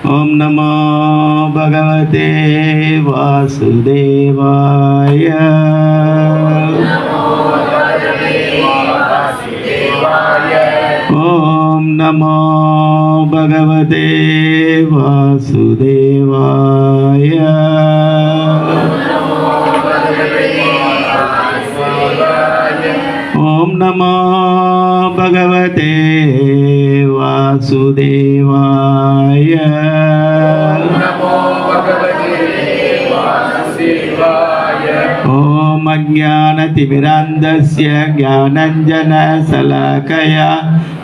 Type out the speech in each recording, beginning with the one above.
ஓம் நமோ பகவதே வாசுதேவாய. ஓம் நமோ பகவதே வாசுதேவாய. ஓம் நமோ பகவதே வாசுதேவாய. ஓம் அஜ்ஞானதிமிராந்தஸ்ய ஞானஞ்சனசலாகயா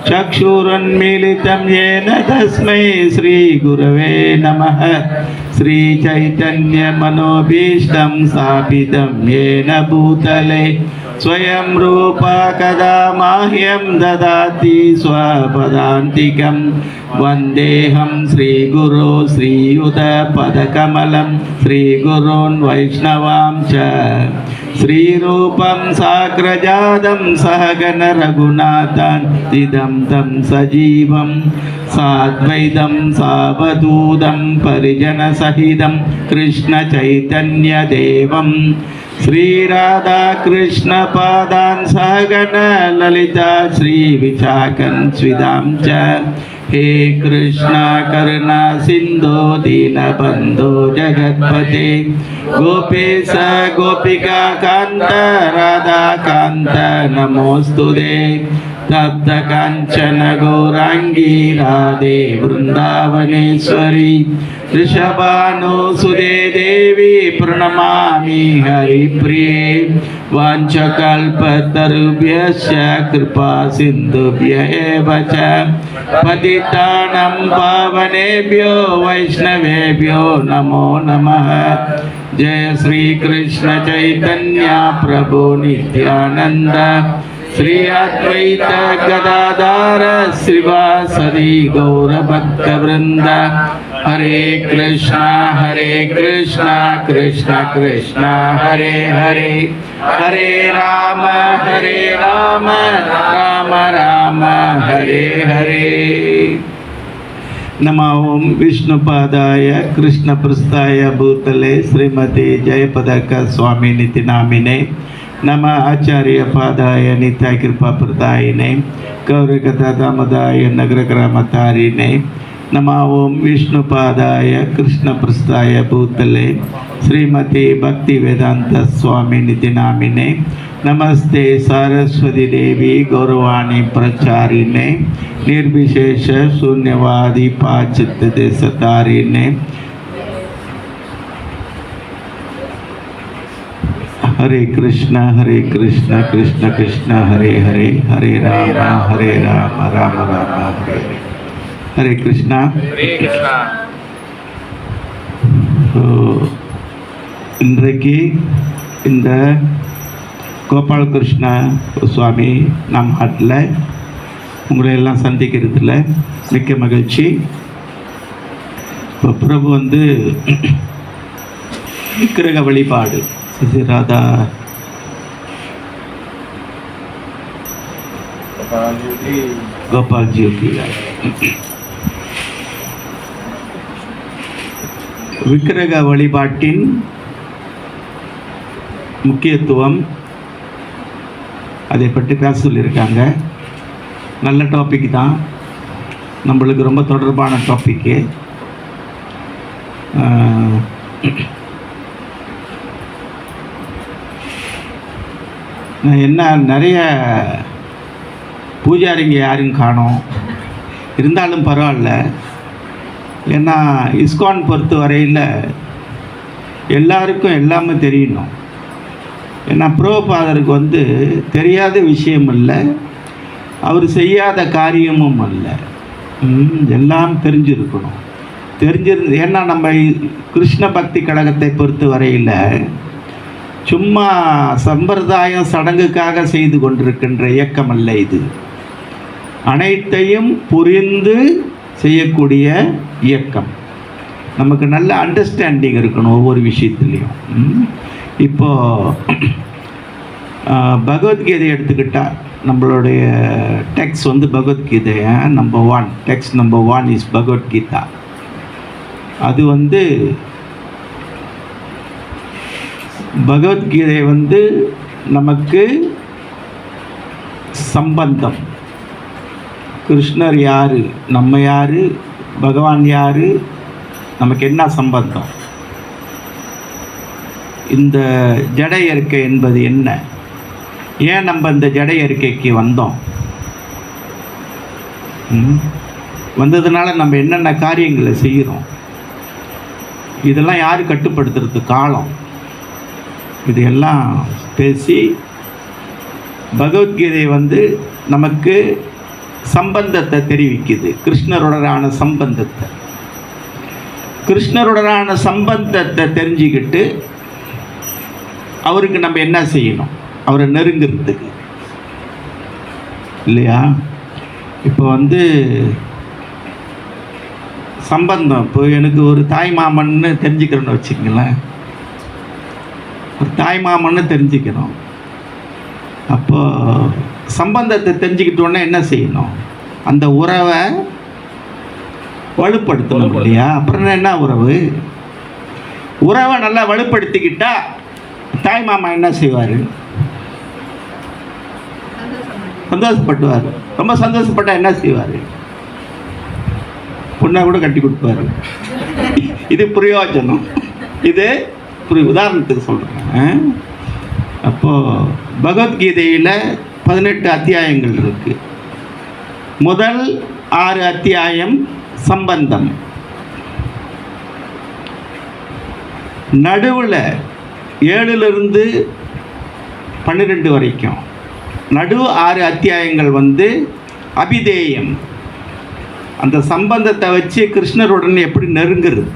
சக்ஷுருன்மிலிதம் येन தஸ்மை ஸ்ரீகுரவே நமः. श्रीचैतन्यमनोभीष्टं स्थापितं येन भूतले स्वयं रूपा कदा माह्यं ददाति स्वपदान्तिकं. वन्देऽहं श्रीगुरो श्रीयुतपदकमलं श्रीगुरोन् वैष्णवां च. श्रीरूपं साग्रजातं सहगण रघुनाथान्वितं तं सजीवं साद्वैतं सावधूतं परिजनसहितं कृष्णचैतन्यदेवं श्रीराधाकृष्णपादान् सहगण ललिता श्रीविशाखं स्विदां च. हे कृष्णा करुणा सिन्धो दीनबन्धो जगत्पते गोपेश गोपिका कान्त राधाकान्त नमोऽस्तुते. तप्त काञ्चन गौराङ्गी राधे वृन्दावनेश्वरी वृषभानुसुते देवी प्रणमामि हरिप्रिये. वाञ्छकल्पतरुभ्यश्च कृपा सिन्धुभ्य एव च पतितानां पावनेभ्यो वैष्णवेभ्यो नमो नमः. जय श्री कृष्ण चैतन्य प्रभु नित्यानंद श्री अद्वैत गदाधर श्रीवासदि गौरभक्तवृंद. हरे कृष्णा कृष्ण कृष्ण हरे हरे, हरे राम राम राम हरे हरे. नमो ओम विष्णुपादाय कृष्णप्रस्थाय भूतले श्रीमती जयपदक स्वामी निति नामिने. नम आचार्य पादाय नित्य कृपा प्रदायिने गौरकथा दामदाय नगर ग्रामतारिणे. नमो ओम विष्णुपादाय कृष्णप्रस्थाय भूतले श्रीमती भक्ति वेदांत स्वामी निति नामिने. नमस्ते सरस्वती देवी गौरवाणी प्रचारिणे निर्विशेष शून्यवादी पाचित देशतारिणे. हरे कृष्ण कृष्ण कृष्ण हरे हरे, हरे राम राम राम हरे. हरे कृष्णा. இன்றைக்கு இந்த கோபாலகிருஷ்ண சுவாமி நம் ஹாட்டில் உங்களை எல்லாம் சந்திக்கிறதுல மிக்க மகிழ்ச்சி. இப்போ பிரபு வந்து விக்கிரக வழிபாடு ராதா கோபால் ஜி விக்கிரக வழிபாட்டின் முக்கியத்துவம் அதை பற்றி பேச சொல்லியிருக்காங்க. நல்ல டாபிக் தான், நம்மளுக்கு ரொம்ப தொடர்பான டாப்பிக்கு. என்ன நிறைய பூஜாரிங்க யாரும் காணோம், இருந்தாலும் பரவாயில்ல. ஏன்னா இஸ்கான் பொறுத்த வரையில் எல்லாருக்கும் எல்லாமே தெரியணும். ஏன்னா பிரபுபாதருக்கு வந்து தெரியாத விஷயம் இல்லை, அவர் செய்யாத காரியமும் அல்ல, எல்லாம் தெரிஞ்சிருக்கணும். ஏன்னா நம்ம கிருஷ்ண பக்தி கழகத்தை பொறுத்த வரையில் சும்மா சம்பிரதாயம் சடங்குக்காக செய்து கொண்டிருக்கின்ற இயக்கம் அல்ல இது. அனைத்தையும் புரிந்து செய்யக்கூடிய இயக்கம். நமக்கு நல்ல அண்டர்ஸ்டாண்டிங் இருக்கணும் ஒவ்வொரு விஷயத்துலேயும். இப்போது பகவத்கீதை எடுத்துக்கிட்டால் நம்மளுடைய டெக்ஸ்ட் வந்து Bhagavad Gita number 1, text number 1 is Bhagavad Gita. அது பகவத்கீதை நமக்கு சம்பந்தம். கிருஷ்ணர் யாரு, நம்ம யாரு, பகவான் யாரு, நமக்கு என்ன சம்பந்தம், இந்த ஜட இயற்கை என்பது என்ன, ஏன் நம்ம இந்த ஜட இயற்கைக்கு வந்தோம், வந்ததுனால நம்ம என்னென்ன காரியங்களை செய்கிறோம், இதெல்லாம் யார் கட்டுப்படுத்துறது, காலம், இதையெல்லாம் பேசி பகவத்கீதை நமக்கு சம்பந்தத்தை தெரிவிக்குது. கிருஷ்ணருடனான சம்பந்தத்தை, கிருஷ்ணருடனான சம்பந்தத்தை தெரிஞ்சுக்கிட்டு அவருக்கு நம்ம என்ன செய்யணும், அவரை நெருங்கிறதுக்கு இல்லையா. இப்போ சம்பந்தம், இப்போ எனக்கு ஒரு தாய் மாமன்னு தெரிஞ்சுக்கிறோன்னு வச்சுக்கங்களேன், ஒரு தாய் மாமன்னு தெரிஞ்சுக்கிறோம். அப்போ சம்பந்தத்தை தெரிஞ்சுக்கிட்டோன்னே என்ன செய்யணும், அந்த உறவை வலுப்படுத்தணும் இல்லையா. அப்புறம் என்ன உறவு, உறவை நல்லா வலுப்படுத்திக்கிட்டா தாய் மாமா என்ன செய்வார், சந்தோஷப்பட்டுவார். ரொம்ப சந்தோஷப்பட்டா என்ன செய்வார், பொண்ணை கூட கட்டி கொடுப்பாரு. இது பிரயோஜனம். இது உதாரணத்துக்கு சொல்கிறேன். அப்போது பகவத்கீதையில் 18 அத்தியாயங்கள் இருக்கு. முதல் 6 அத்தியாயம் சம்பந்தம், நடுவில் 7லிருந்து 12 வரைக்கும் நடு 6 அத்தியாயங்கள் அபிதேயம், அந்த சம்பந்தத்தை வச்சு கிருஷ்ணருடன் எப்படி நெருங்கிறது,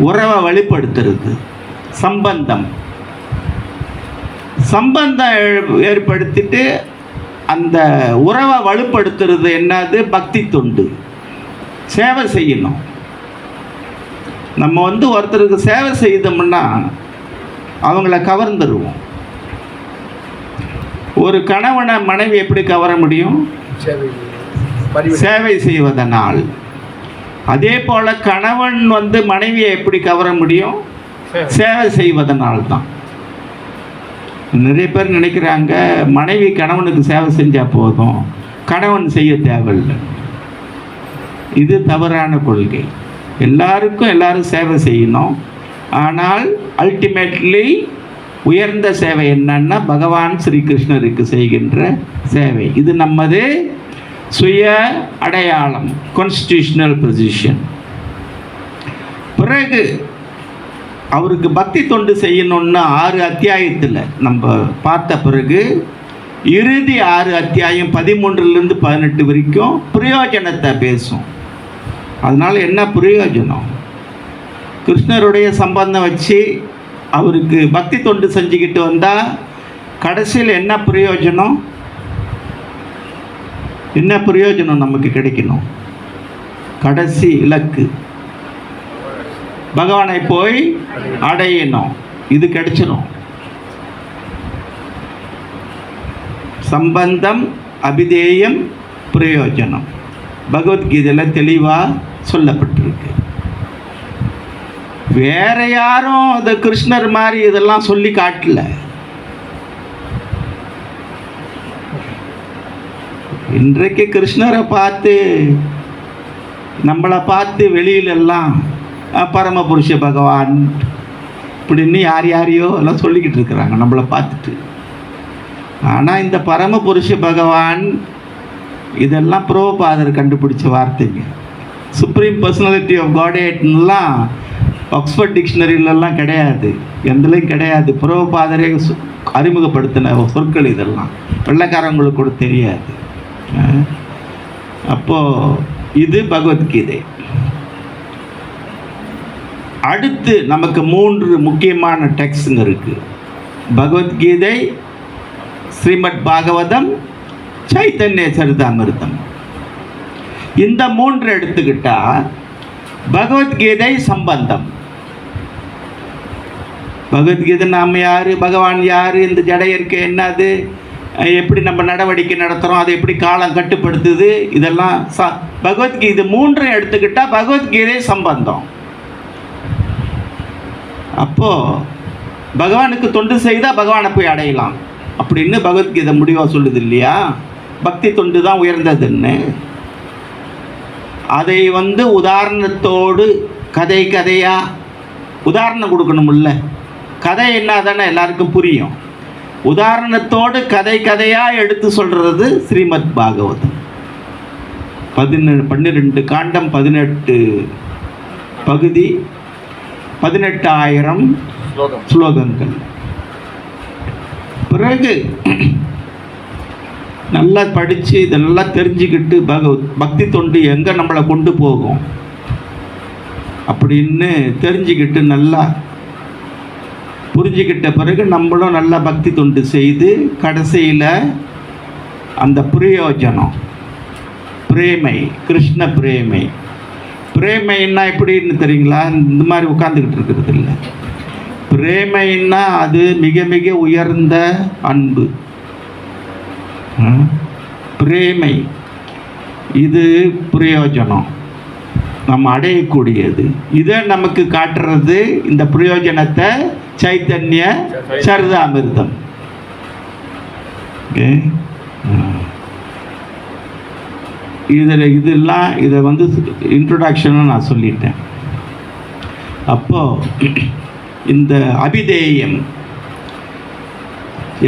உறவை வலுப்படுத்துறது. சம்பந்தம் ஏற்படுத்திட்டு அந்த உறவை வலுப்படுத்துறது என்னது, பக்தி தொண்டு, சேவை செய்யணும். நம்ம ஒருத்தருக்கு சேவை செய்தோம்னா அவங்கள கவர்ந்துருவோம். ஒரு கணவனை மனைவி எப்படி கவர முடியும், சேவை செய்வதனால். அதே போல கணவன் மனைவியை எப்படி கவர முடியும், சேவை செய்வதனால் தான். நிறைய பேர் நினைக்கிறாங்க மனைவி கணவனுக்கு சேவை செஞ்சால் போதும், கணவன் செய்ய தேவையில்லை. இது தவறான கொள்கை. எல்லாரும் சேவை செய்யணும். ஆனால் அல்டிமேட்லி உயர்ந்த சேவை என்னன்னா பகவான் ஸ்ரீகிருஷ்ணருக்கு செய்கின்ற சேவை. இது நமது சுய அடையாளம், கான்ஸ்டிடியூஷனல் பொசிஷன். பிறகு அவருக்கு பக்தி தொண்டு செய்யணும்னு 6 அத்தியாயத்தில் நம்ம பார்த்த பிறகு இறுதி 6 அத்தியாயம் 13லிருந்து 18 வரைக்கும் பிரயோஜனத்தை பேசும். அதனால் என்ன பிரயோஜனம், கிருஷ்ணருடைய சம்பந்தம் வச்சு அவருக்கு பக்தி தொண்டு செஞ்சுக்கிட்டு வந்தால் கடைசியில் என்ன பிரயோஜனம், என்ன பிரயோஜனம் நமக்கு கிடைக்கணும், கடைசி இலக்கு பகவானை போய் அடையணும், இது கிடைச்சிடும். சம்பந்தம், அபிதேயம், பிரயோஜனம் பகவத்கீதையில் தெளிவாக சொல்லப்பட்டிருக்கு. வேற யாரும் அது கிருஷ்ணர் மாதிரி இதெல்லாம் சொல்லி காட்டல. இன்றைக்கு கிருஷ்ணரை பார்த்து நம்மளை பார்த்து வெளியிலெல்லாம் பரமபுருஷ பகவான் இப்படின்னு யாரையோ எல்லாம் சொல்லிக்கிட்டு இருக்கிறாங்க நம்மளை பார்த்துட்டு. ஆனால் இந்த பரமபுருஷ பகவான் இதெல்லாம் பிரபுபாதர் கண்டுபிடிச்ச வார்த்தைங்க. சுப்ரீம் பர்சனாலிட்டி ஆஃப் காட்ஹெட்லாம் ஆக்ஸ்ஃபோர்ட் டிக்ஷனரியிலலாம் கிடையாது, எந்தலையும் கிடையாது. பிரபுபாதரே அறிமுகப்படுத்தின சொற்கள் இதெல்லாம், வெள்ளைக்காரங்களுக்கு கூட தெரியாது. அப்போது இது பகவத்கீதை. அடுத்து நமக்கு 3 முக்கியமான டெக்ஸ்ட்ங்க இருக்குது. பகவத்கீதை, ஸ்ரீமத் பாகவதம், சைத்தன்ய சரிதாமிர்தம். இந்த 3 எடுத்துக்கிட்டால் பகவத்கீதை சம்பந்தம். பகவத்கீதை நாம் யார், பகவான் யார், இந்த ஜட இயற்கை என்னது, எப்படி நம்ம நடவடிக்கை நடத்துகிறோம், அதை எப்படி காலம் கட்டுப்படுத்துது, இதெல்லாம் பகவத்கீதை 3 எடுத்துக்கிட்டால் பகவத்கீதை சம்பந்தம். அப்போது பகவானுக்கு தொண்டு செய்தால் பகவானை போய் அடையலாம் அப்படின்னு பகவத்கீதை முடிவாக சொல்லுது இல்லையா? பக்தி தொண்டு தான் உயர்ந்ததுன்னு. அதை உதாரணத்தோடு கதையாக உதாரணம் கொடுக்கணும்ல. கதை என்ன தானே எல்லாருக்கும் புரியும். உதாரணத்தோடு கதையாக எடுத்து சொல்கிறது ஸ்ரீமத் பாகவதம். 12 காண்டம், 18 பகுதி, 18,000 ஸ்லோகங்கள். பிறகு நல்லா படித்து இதெல்லாம் தெரிஞ்சுக்கிட்டு பக்தி தொண்டு எங்கே நம்மளை கொண்டு போகும் அப்படின்னு தெரிஞ்சுக்கிட்டு நல்லா புரிஞ்சுக்கிட்ட பிறகு நம்மளும் நல்லா பக்தி தொண்டு செய்து கடைசியில் அந்த பிரயோஜனம், பிரேமை, கிருஷ்ண பிரேமை. பிரேமைன்னா எப்படின்னு தெரியுங்களா? இந்த மாதிரி உட்காந்துக்கிட்டு இருக்கிறது இல்லை. பிரேமைன்னா அது மிக மிக உயர்ந்த அன்பு. பிரேமை இது பிரயோஜனம், நம்ம அடையக்கூடியது. இதை நமக்கு காட்டுறது இந்த பிரயோஜனத்தை சைத்தன்ய சரிதாமிர்தம். இதெல்லாம் இதை இன்ட்ரோடக்ஷனாக நான் சொல்லிட்டேன். அப்போது இந்த அபிதேயம்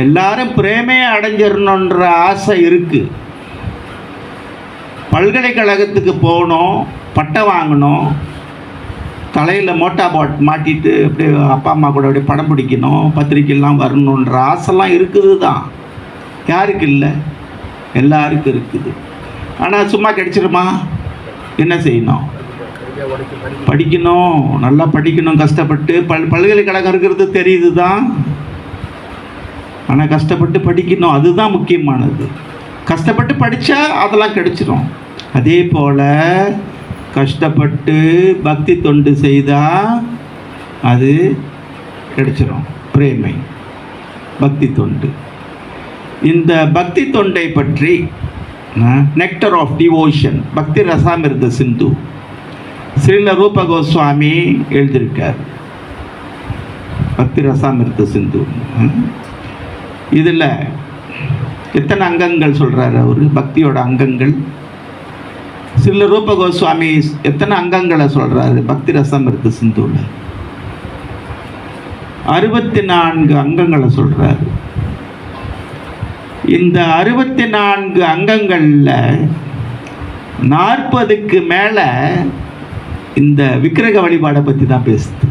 எல்லாரும் பிரேமையை அடைஞ்சிடணுன்ற ஆசை இருக்குது. பல்கலைக்கழகத்துக்கு போகணும், பட்டம் வாங்கணும், தலையில் மோட்டா பாட் மாட்டிட்டு அப்படியே அப்பா அம்மா கூட அப்படியே படம் பிடிக்கணும், பத்திரிக்கைலாம் வரணுன்ற ஆசைலாம் இருக்குது தான். யாருக்கு இல்லை? எல்லாருக்கும் இருக்குது. ஆனால் சும்மா கிடைச்சிருமா? என்ன செய்யணும்? படிக்கணும், நல்லா படிக்கணும், கஷ்டப்பட்டு. பல்கலைக்கழகம் இருக்கிறது தெரியுது தான், ஆனால் கஷ்டப்பட்டு படிக்கணும், அதுதான் முக்கியமானது. கஷ்டப்பட்டு படித்தா அதெல்லாம் கிடைச்சிரும். அதே போல் கஷ்டப்பட்டு பக்தி தொண்டு செய்தால் அது கிடைச்சிரும். பிரேமை, பக்தி தொண்டு. இந்த பக்தி தொண்டை பற்றி நெக்டர் ஆஃப் டிவோஷன், பக்தி ரசாமிர்த சிந்து, ஸ்ரீல ரூப கோஸ்வாமி எழுதியிருக்கார். பக்தி ரசாமிர்த சிந்து. இதில் எத்தனை அங்கங்கள் சொல்கிறார் அவர்? பக்தியோட அங்கங்கள் ஸ்ரீல ரூப கோஸ்வாமி எத்தனை அங்கங்களை சொல்கிறாரு பக்தி ரசாமிர்த சிந்துவில்? 64 அங்கங்களை சொல்கிறாரு. இந்த 64 அங்கங்களில் 40க்கு மேலே இந்த விக்கிரக வழிபாடை பற்றி தான் பேசுது.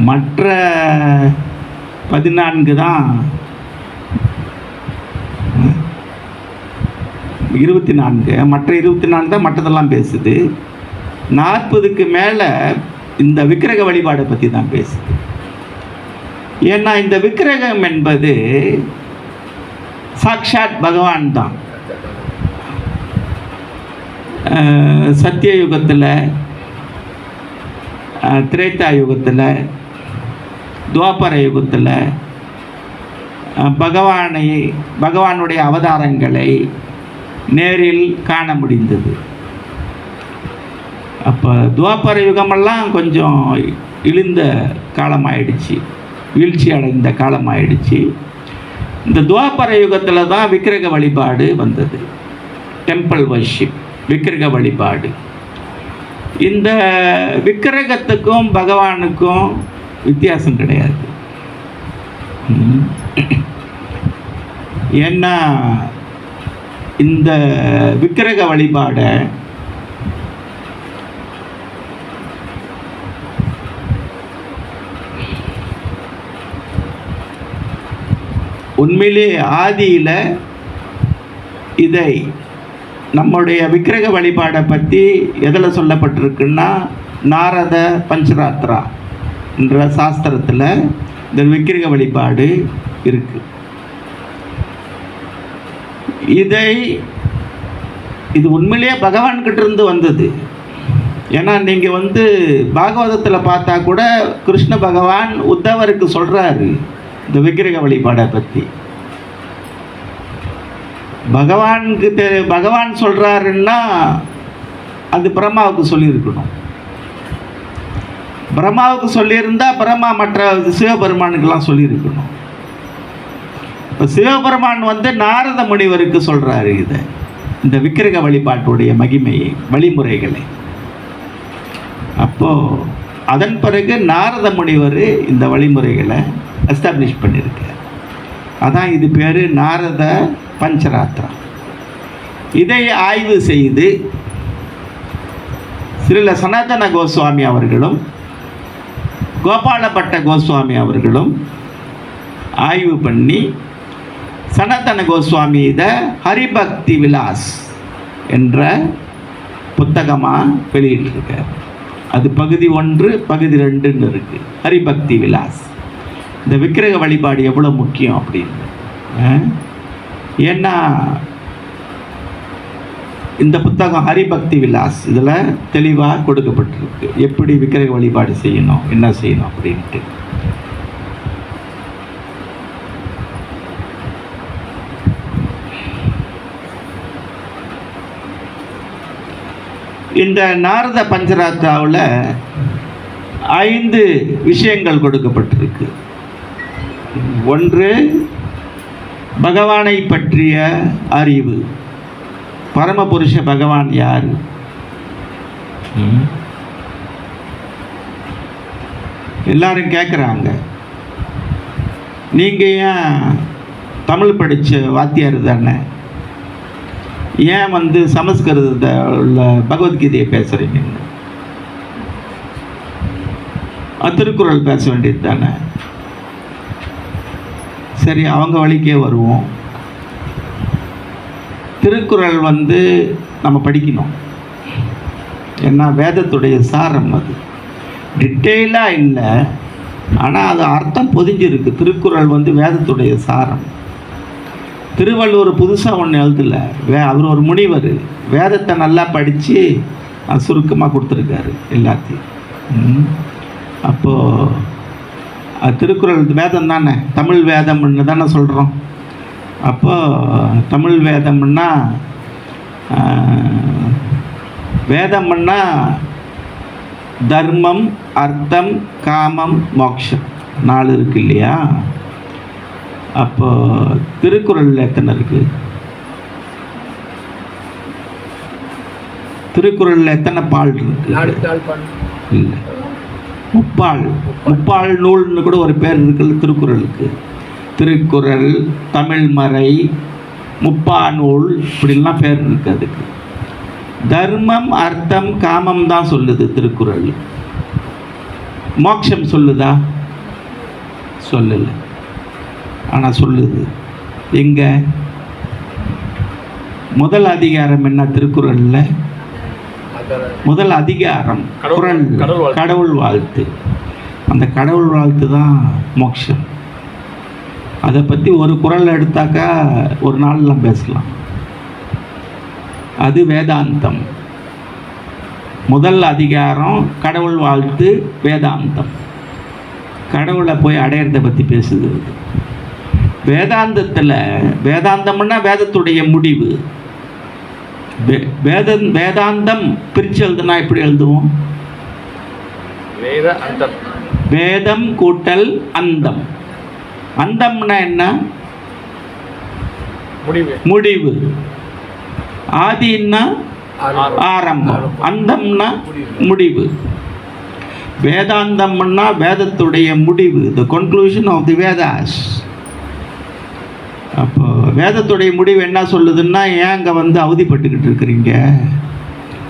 மற்ற 14 தான் 24, மற்ற 24 தான் மற்றதெல்லாம் பேசுது. 40க்கு மேலே இந்த விக்கிரக வழிபாடை பற்றி தான் பேசுது. ஏன்னா இந்த விக்கிரகம் என்பது சாக்ஷாத் பகவான் தான். சத்திய யுகத்தில், திரேதா யுகத்தில், துவாபர யுகத்தில் பகவானுடைய அவதாரங்களை நேரில் காண முடிந்தது. அப்போ துவாபர யுகமெல்லாம் கொஞ்சம் இழிந்த காலமாயிடுச்சு, வீழ்ச்சி அடைந்த காலமாயிடுச்சு. இந்த துவாபர யுகத்தில் தான் விக்கிரக வழிபாடு வந்தது. டெம்பிள் வர்ஷிப், விக்கிரக வழிபாடு. இந்த விக்கிரகத்துக்கும் பகவானுக்கும் வித்தியாசம் கிடையாது. ஏன்னா இந்த விக்கிரக வழிபாடை உண்மையிலே ஆதியில் இதை நம்முடைய விக்கிரக வழிபாடை பற்றி எதில் சொல்லப்பட்டிருக்குன்னா, நாரத பஞ்சராத்ரா என்ற சாஸ்திரத்தில் இந்த விக்கிரக வழிபாடு இருக்குது. இது உண்மையிலேயே பகவான்கிட்ட இருந்து வந்தது. ஏன்னா நீங்கள் பாகவதத்தில் பார்த்தா கூட கிருஷ்ண பகவான் உத்தவருக்கு சொல்கிறாரு, இந்த விக்கிரக வழிபாடை பற்றி. பகவான் சொல்கிறாருன்னா அது பிரம்மாவுக்கு சொல்லியிருக்கணும். பிரம்மாவுக்கு சொல்லியிருந்தா பிரம்மா மற்ற சிவபெருமானுக்கெல்லாம் சொல்லியிருக்கணும். இப்போ சிவபெருமான் வந்து நாரத முனிவருக்கு சொல்கிறாரு இதை, இந்த விக்கிரக வழிபாட்டுடைய மகிமையை, வழிமுறைகளை. அப்போது அதன் பிறகு நாரத முனிவர் இந்த வழிமுறைகளை எஸ்டாப்ளிஷ் பண்ணியிருக்கார். அதான் இது பேர் நாரத பஞ்சராத்திரம். இதை ஆய்வு செய்து ஸ்ரீல சனாதன கோஸ்வாமி அவர்களும் கோபாலபட்ட கோஸ்வாமி அவர்களும் ஆய்வு பண்ணி சனாதன கோஸ்வாமி இதை ஹரிபக்தி விலாஸ் என்ற புத்தகமாக வெளியிட்டிருக்கார். அது பகுதி 1, பகுதி 2ன்னு இருக்குது. ஹரிபக்தி விலாஸ், இந்த விக்கிரக வழிபாடு எவ்வளோ முக்கியம் அப்படின்னு. ஏன்னா இந்த புத்தகம் ஹரிபக்தி விலாஸ் இதில் தெளிவாக கொடுக்கப்பட்டிருக்கு, எப்படி விக்கிரக வழிபாடு செய்யணும், என்ன செய்யணும் அப்படின்ட்டு. இந்த நாரத பஞ்சராத்திராவில் 5 விஷயங்கள் கொடுக்கப்பட்டிருக்கு. 1, பகவானை பற்றிய அறிவு. பரமபுருஷ பகவான் யார்? எல்லாரும் கேட்குறாங்க, நீங்கள் ஏன் தமிழ் படித்த வாத்தியார் தானே, ஏன் வந்து சமஸ்கிருதத்தில் உள்ள பகவத்கீதையை பேசுகிறீங்கன்னு? திருக்குறள் பேச வேண்டியது தானே. சரி, அவங்க வழிக்கே வருவோம். திருக்குறள் வந்து நம்ம படிக்கணும். ஏன்னா வேதத்துடைய சாரம் அது, டீட்டெயிலாக இல்லை, ஆனால் அது அர்த்தம் பொதிஞ்சிருக்கு. திருக்குறள் வந்து வேதத்துடைய சாரம். திருவள்ளுவர் புதுசாக ஒன்று எழுதலை, அவர் ஒரு முனிவர், வேதத்தை நல்லா படித்து சுருக்கமாக கொடுத்துருக்காரு எல்லாத்தையும். அப்போது திருக்குறள் வேதம் தானே, தமிழ் வேதம்னு தானே சொல்கிறோம். அப்போது தமிழ் வேதம்னா, வேதம்னா தர்மம், அர்த்தம், காமம், மோட்சம் 4 இருக்கு இல்லையா? அப்போ திருக்குறளில் எத்தனை இருக்கு? திருக்குறளில் எத்தனை பால் இருக்கு? இல்லை, முப்பால் நூல்னு கூட ஒரு பேர் இருக்குல்ல திருக்குறளுக்கு. திருக்குறள், தமிழ்மறை, முப்பாநூல், இப்படிலாம் பேர் இருக்கு அதுக்கு. தர்மம், அர்த்தம், காமம் தான் சொல்லுது திருக்குறள். மோட்சம் சொல்லுதா? சொல்லலை. ஆனால் சொல்லுது. எங்க? முதல் அதிகாரம் என்ன திருக்குறளில்? முதல் அதிகாரம் குறள், கடவுள் வாழ்த்து. அந்த கடவுள் வாழ்த்து தான் மோட்சம். அதை பற்றி ஒரு குறள் எடுத்தாக்கா ஒரு நாள்லாம் பேசலாம். அது வேதாந்தம். முதல் அதிகாரம் கடவுள் வாழ்த்து, வேதாந்தம். கடவுளை போய் அடையிறதை பற்றி பேசுது. வேதாந்தத்தில், வேதாந்தம்னா வேதத்துடைய முடிவு. வேதாந்தம் பிரித்து எழுதுனா எப்படி எழுதுவோம்? வேதம் கூட்டல் அந்தம். அந்தம்னா என்ன? முடிவு. ஆதின்னா ஆரம்பம், அந்தம்னா முடிவு. வேதாந்தம்னா வேதத்துடைய முடிவு, the conclusion of the Vedas. அப்போ வேதத்துடைய முடிவு என்ன சொல்லுதுன்னா, ஏன் அங்கே வந்து அவதிப்பட்டுக்கிட்டு இருக்கிறீங்க,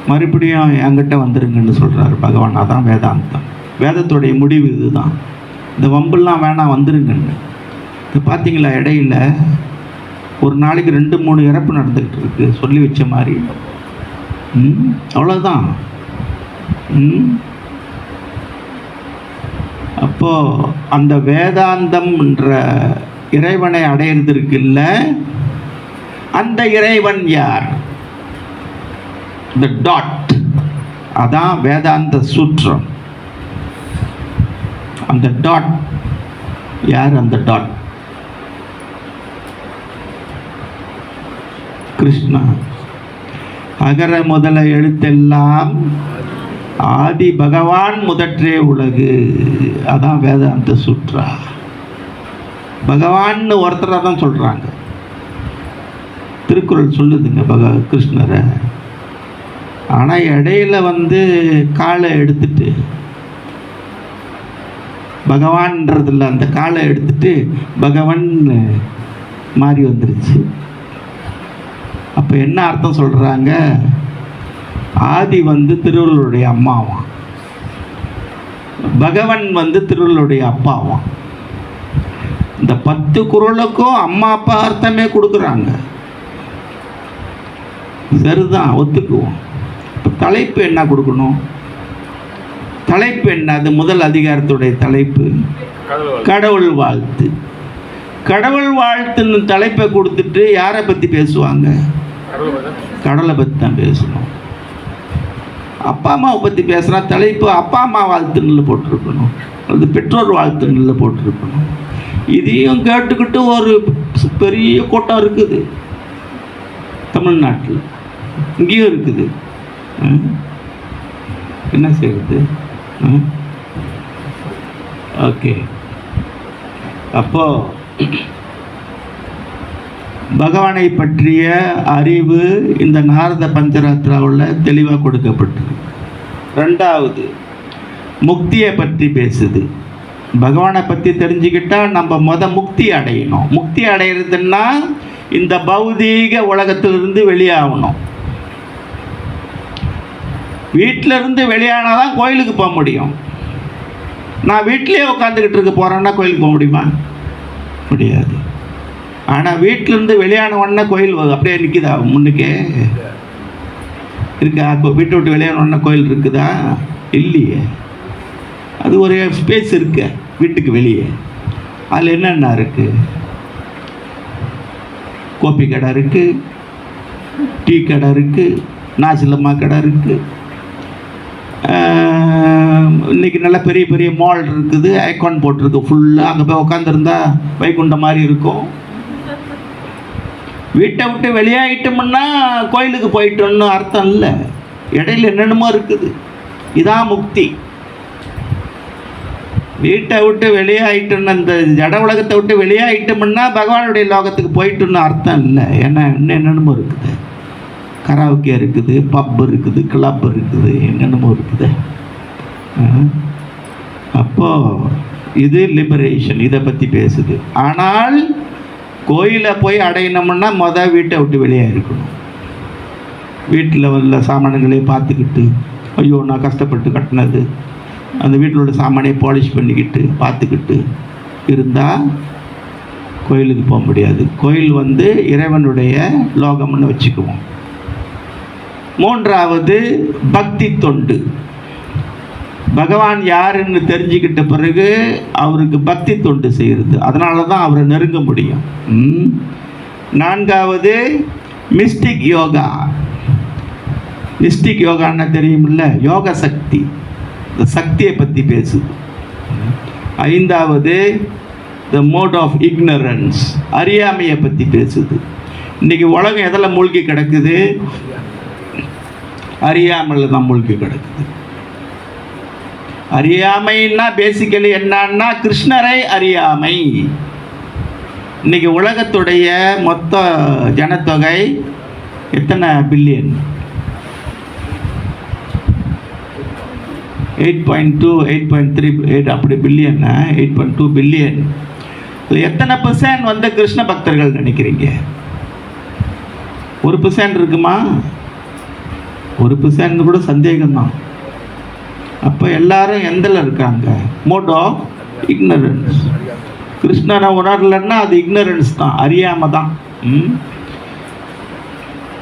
மறுபடியும் என்கிட்ட வந்துருங்கன்னு சொல்கிறார் பகவான். அதான் வேதாந்தம். வேதத்துடைய முடிவு இதுதான். இந்த வம்புலாம் வேணாம், வந்துருங்கன்னு. இது பார்த்தீங்களா, இடையில ஒரு நாளைக்கு 2-3 இறப்பு நடந்துக்கிட்டு இருக்கு, சொல்லி வச்ச மாதிரி. அவ்வளோதான். அப்போது அந்த வேதாந்தம்ன்ற இறைவனை அடையிறதுக்கு இல்லை, அந்த இறைவன் யார்? இந்த டாட், அதான் வேதாந்த சூத்திரம். அந்த டாட் யார் அந்த டாட்? கிருஷ்ணா. அகர முதல எழுத்தெல்லாம் ஆதி பகவான் முதற்றே உலகு. அதான் வேதாந்த சுற்றா. பகவான் ஒருத்தரை தான் சொல்றாங்க. திருக்குறள் சொல்லுதுங்க கிருஷ்ணரை. ஆனால் இடையில காலை எடுத்துட்டு பகவான்றதில்ல, அந்த காலை எடுத்துட்டு பகவான் மாறி வந்துருச்சு. அப்போ என்ன அர்த்தம் சொல்கிறாங்க? ஆதி திருவள்ளுவருடைய அம்மாவாம், பகவன் திருவள்ளுவருடைய அப்பாவாம். இந்த 10 குறளுக்கும் அம்மா அப்பா அர்த்தமே கொடுக்குறாங்க. சரிதான், ஒத்துக்குவோம். தலைப்பு என்ன கொடுக்கணும்? தலைப்பு என்ன? அது முதல் அதிகாரத்துடைய தலைப்பு கடவுள் வாழ்த்து. கடவுள் வாழ்த்துன்னு தலைப்பை கொடுத்துட்டு யாரை பற்றி பேசுவாங்க? கடவுளை பற்றி தான் பேசணும். அப்பா அம்மாவை பற்றி பேசுனா தலைப்பு அப்பா அம்மா வாழ்த்துன்னு போட்டிருக்கணும், அது பெற்றோர் வாழ்த்துன்னு போட்டிருக்கணும். இதையும் கேட்டுக்கிட்டு ஒரு பெரிய கூட்டம் இருக்குது தமிழ்நாட்டில், இங்கேயும் இருக்குது. என்ன செய்யுது? ஓகே, அப்போ பகவானை பற்றிய அறிவு இந்த நாரத பஞ்சராத்திராவில் தெளிவாக கொடுக்கப்பட்டது. ரெண்டாவது, முக்தியை பற்றி பேசுது. பகவானை பற்றி தெரிஞ்சுக்கிட்டா நம்ம முக்தி அடையணும். முக்தி அடையிறதுன்னா இந்த பௌதீக உலகத்திலிருந்து வெளியாகணும். வீட்டிலிருந்து வெளியானாதான் கோயிலுக்கு போக முடியும். நான் வீட்டிலே உட்காந்துக்கிட்டு இருக்க போகிறேன்னா கோயிலுக்கு போக முடியுமா? முடியாது. ஆனால் வீட்டிலேருந்து வெளியான உடனே கோயில் அப்படியே நிற்குதா? முன்னுக்கே இருக்கா? இப்போ வீட்டை விட்டு வெளியான உடனே கோயில் இருக்குதா? இல்லையே. அது ஒரு ஸ்பேஸ் இருக்கு வீட்டுக்கு வெளியே. அதில் என்னென்ன இருக்குது? கோப்பி கடை இருக்குது, டீ கடை இருக்குது, நாசிலம்மா கடை இருக்குது. இன்றைக்கி நல்ல பெரிய பெரிய மால் இருக்குது, ஐகான் போட்டிருக்கு ஃபுல்லாக. அங்கே போய் உட்காந்துருந்தா வைகுண்டம் மாதிரி இருக்கும். வீட்டை விட்டு வெளியாகிட்டோம்னா கோயிலுக்கு போயிட்டோம்னு அர்த்தம் இல்லை. இடையில என்னென்னமோ இருக்குது. இதான் முக்தி. வீட்டை விட்டு வெளியாகிட்டோன்னு, இந்த ஜட உலகத்தை விட்டு வெளியாகிட்டோம்னா பகவானுடைய லோகத்துக்கு போயிட்டோன்னு அர்த்தம் இல்லை. ஏன்னா இன்னும் என்னென்னமோ இருக்குது. கராவுக்கே இருக்குது, பப் இருக்குது, கிளப் இருக்குது, என்னென்னமோ இருக்குது. அப்போது இது லிபரேஷன், இதை பற்றி பேசுது. ஆனால் கோயிலை போய் அடையணும்னா வீட்டை விட்டு வெளியே இருக்கணும். வீட்டில் உள்ள சாமான்களையும் பார்த்துக்கிட்டு, ஐயோ நான் கஷ்டப்பட்டு கட்டினது, அந்த வீட்டில் உள்ள சாமானையை பாலிஷ் பண்ணிக்கிட்டு பார்த்துக்கிட்டு இருந்தால் கோயிலுக்கு போக முடியாது. கோயில் இறைவனுடைய லோகம்னு வச்சுக்குவோம். மூன்றாவது, பக்தி தொண்டு. பகவான் யாருன்னு தெரிஞ்சுக்கிட்ட பிறகு அவருக்கு பக்தி தொண்டு செய்கிறது. அதனால தான் அவரை நெருங்க முடியும். நான்காவது, மிஸ்டிக் யோகா. மிஸ்டிக் யோகான்னு தெரியுமில்ல, யோக சக்தி. இந்த சக்தியை பற்றி பேசுது. ஐந்தாவது, த மோட் ஆஃப் இக்னரன்ஸ், அறியாமையை பற்றி பேசுது. இன்றைக்கி உலகம் எதில் மூழ்கி கிடக்குது? அறியாமல் தான் மூழ்கி கிடக்குது. அறியாமைன்னா பேசிக்கலி என்னன்னா கிருஷ்ணரை அறியாமை. இன்னைக்கு உலகத்துடைய மொத்த ஜனத்தொகை எத்தனை பில்லியன்? 8.2, 8.3, அப்படி பில்லியன். 8.2 பில்லியன். எத்தனை % கிருஷ்ண பக்தர்கள் நினைக்கிறீங்க? 1% இருக்குமா? 1% கூட சந்தேகம்தான். அப்போ எல்லாரும் எந்தில் இருக்காங்க? Mode of ignorance. கிருஷ்ணனை உணரலன்னா அது இக்னரன்ஸ் தான், அறியாமல் தான்.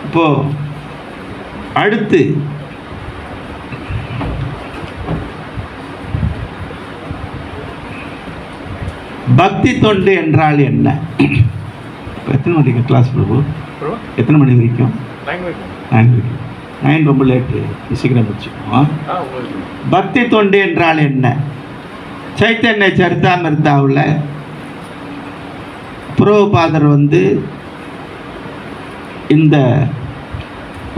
இப்போ அடுத்து பக்தி தொண்டு என்றால் என்ன? எத்தனை மணிக்கு கிளாஸ் பிரபு? எத்தனை மணி வரைக்கும்? 9 ரொம்ப லேட்டு, சீக்கிரம் வச்சுக்கோம். பக்தி தொண்டு என்றால் என்ன? சைத்தன்ய சரிதாமிர்தாவில் பிரபுபாதர் வந்து இந்த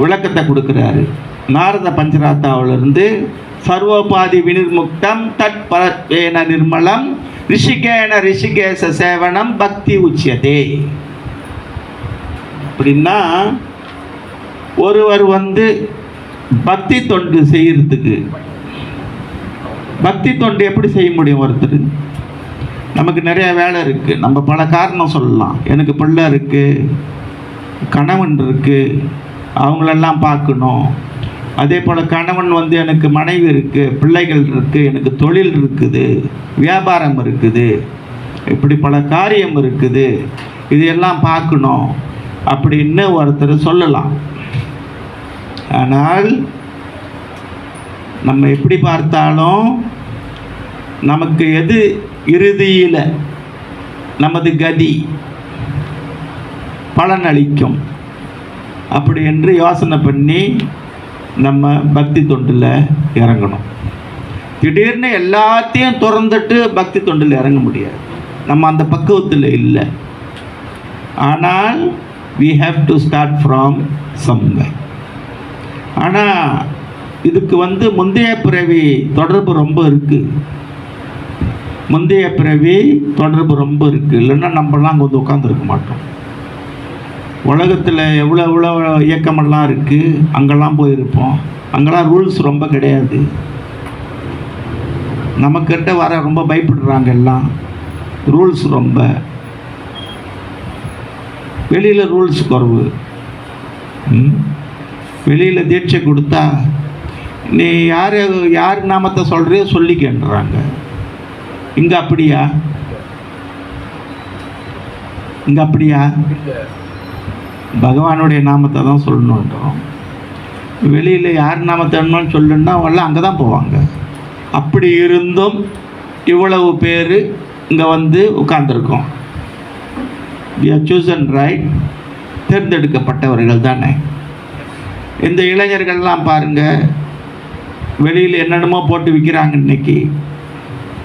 விளக்கத்தை கொடுக்குறாரு. நாரத பஞ்சராத்தாவிலிருந்து சர்வோபாதி வினிர்முக்தம் தட் பரத்வேன நிர்மலம் ரிஷிகேன ரிஷிகேச சேவனம் பக்தி உச்சியதே. அப்படின்னா ஒருவர் வந்து பக்தி தொண்டு செய்யறதுக்கு, பக்தி தொண்டு எப்படி செய்ய முடியும்? ஒருத்தர் நமக்கு நிறைய வேலை இருக்குது, நம்ம பல காரணம் சொல்லலாம். எனக்கு பிள்ளை இருக்குது, கணவன் இருக்குது, அவங்களெல்லாம் பார்க்கணும். அதே போல் கணவன் வந்து எனக்கு மனைவி இருக்குது, பிள்ளைகள் இருக்குது, எனக்கு தொழில் இருக்குது, வியாபாரம் இருக்குது, இப்படி பல காரியம் இருக்குது, இதையெல்லாம் பார்க்கணும் அப்படின்னு ஒருத்தர் சொல்லலாம். ஆனால் நம்ம எப்படி பார்த்தாலும் நமக்கு எது இறுதியில் நமது கதி பலனளிக்கும் அப்படி என்று யோசனை பண்ணி நம்ம பக்தி தொண்டில் இறங்கணும். திடீர்னு எல்லாத்தையும் திறந்துட்டு பக்தி தொண்டில் இறங்க முடியாது, நம்ம அந்த பக்குவத்தில் இல்லை. ஆனால் we have to start from somewhere. ஆனால் இதுக்கு வந்து முந்தைய பிறவி தொடர்பு ரொம்ப இருக்குது, முந்தைய பிறவி தொடர்பு ரொம்ப இருக்குது. இல்லைன்னா நம்மளாம் அங்கே வந்து உட்காந்துருக்க மாட்டோம். உலகத்தில் எவ்வளோ எவ்வளோ இயக்கமெல்லாம் இருக்குது, அங்கெல்லாம் போயிருப்போம். அங்கெல்லாம் ரூல்ஸ் ரொம்ப கிடையாது. நமக்கிட்ட வர ரொம்ப பயப்படுறாங்க எல்லாம், ரூல்ஸ் ரொம்ப. வெளியில் ரூல்ஸ் குறைவு. வெளியில் தீட்சை கொடுத்தா நீ யார் நாமத்தை சொல்கிறியோ சொல்லிக்கன்றாங்க. இங்கே அப்படியா? இங்கே அப்படியா? பகவானுடைய நாமத்தை தான் சொல்லணுன்றோம். வெளியில் யார் நாமத்தை சொல்லணுன்னா அவெல்லாம் அங்கே தான் போவாங்க. அப்படி இருந்தும் இவ்வளவு பேர் இங்கே வந்து உட்கார்ந்துருக்கோம். we are chosen right, தேர்ந்தெடுக்கப்பட்டவர்கள் தானே. இந்த இளைஞர்கள்லாம் பாருங்கள், வெளியில் என்னென்னமோ போட்டு விற்கிறாங்க. இன்னைக்கு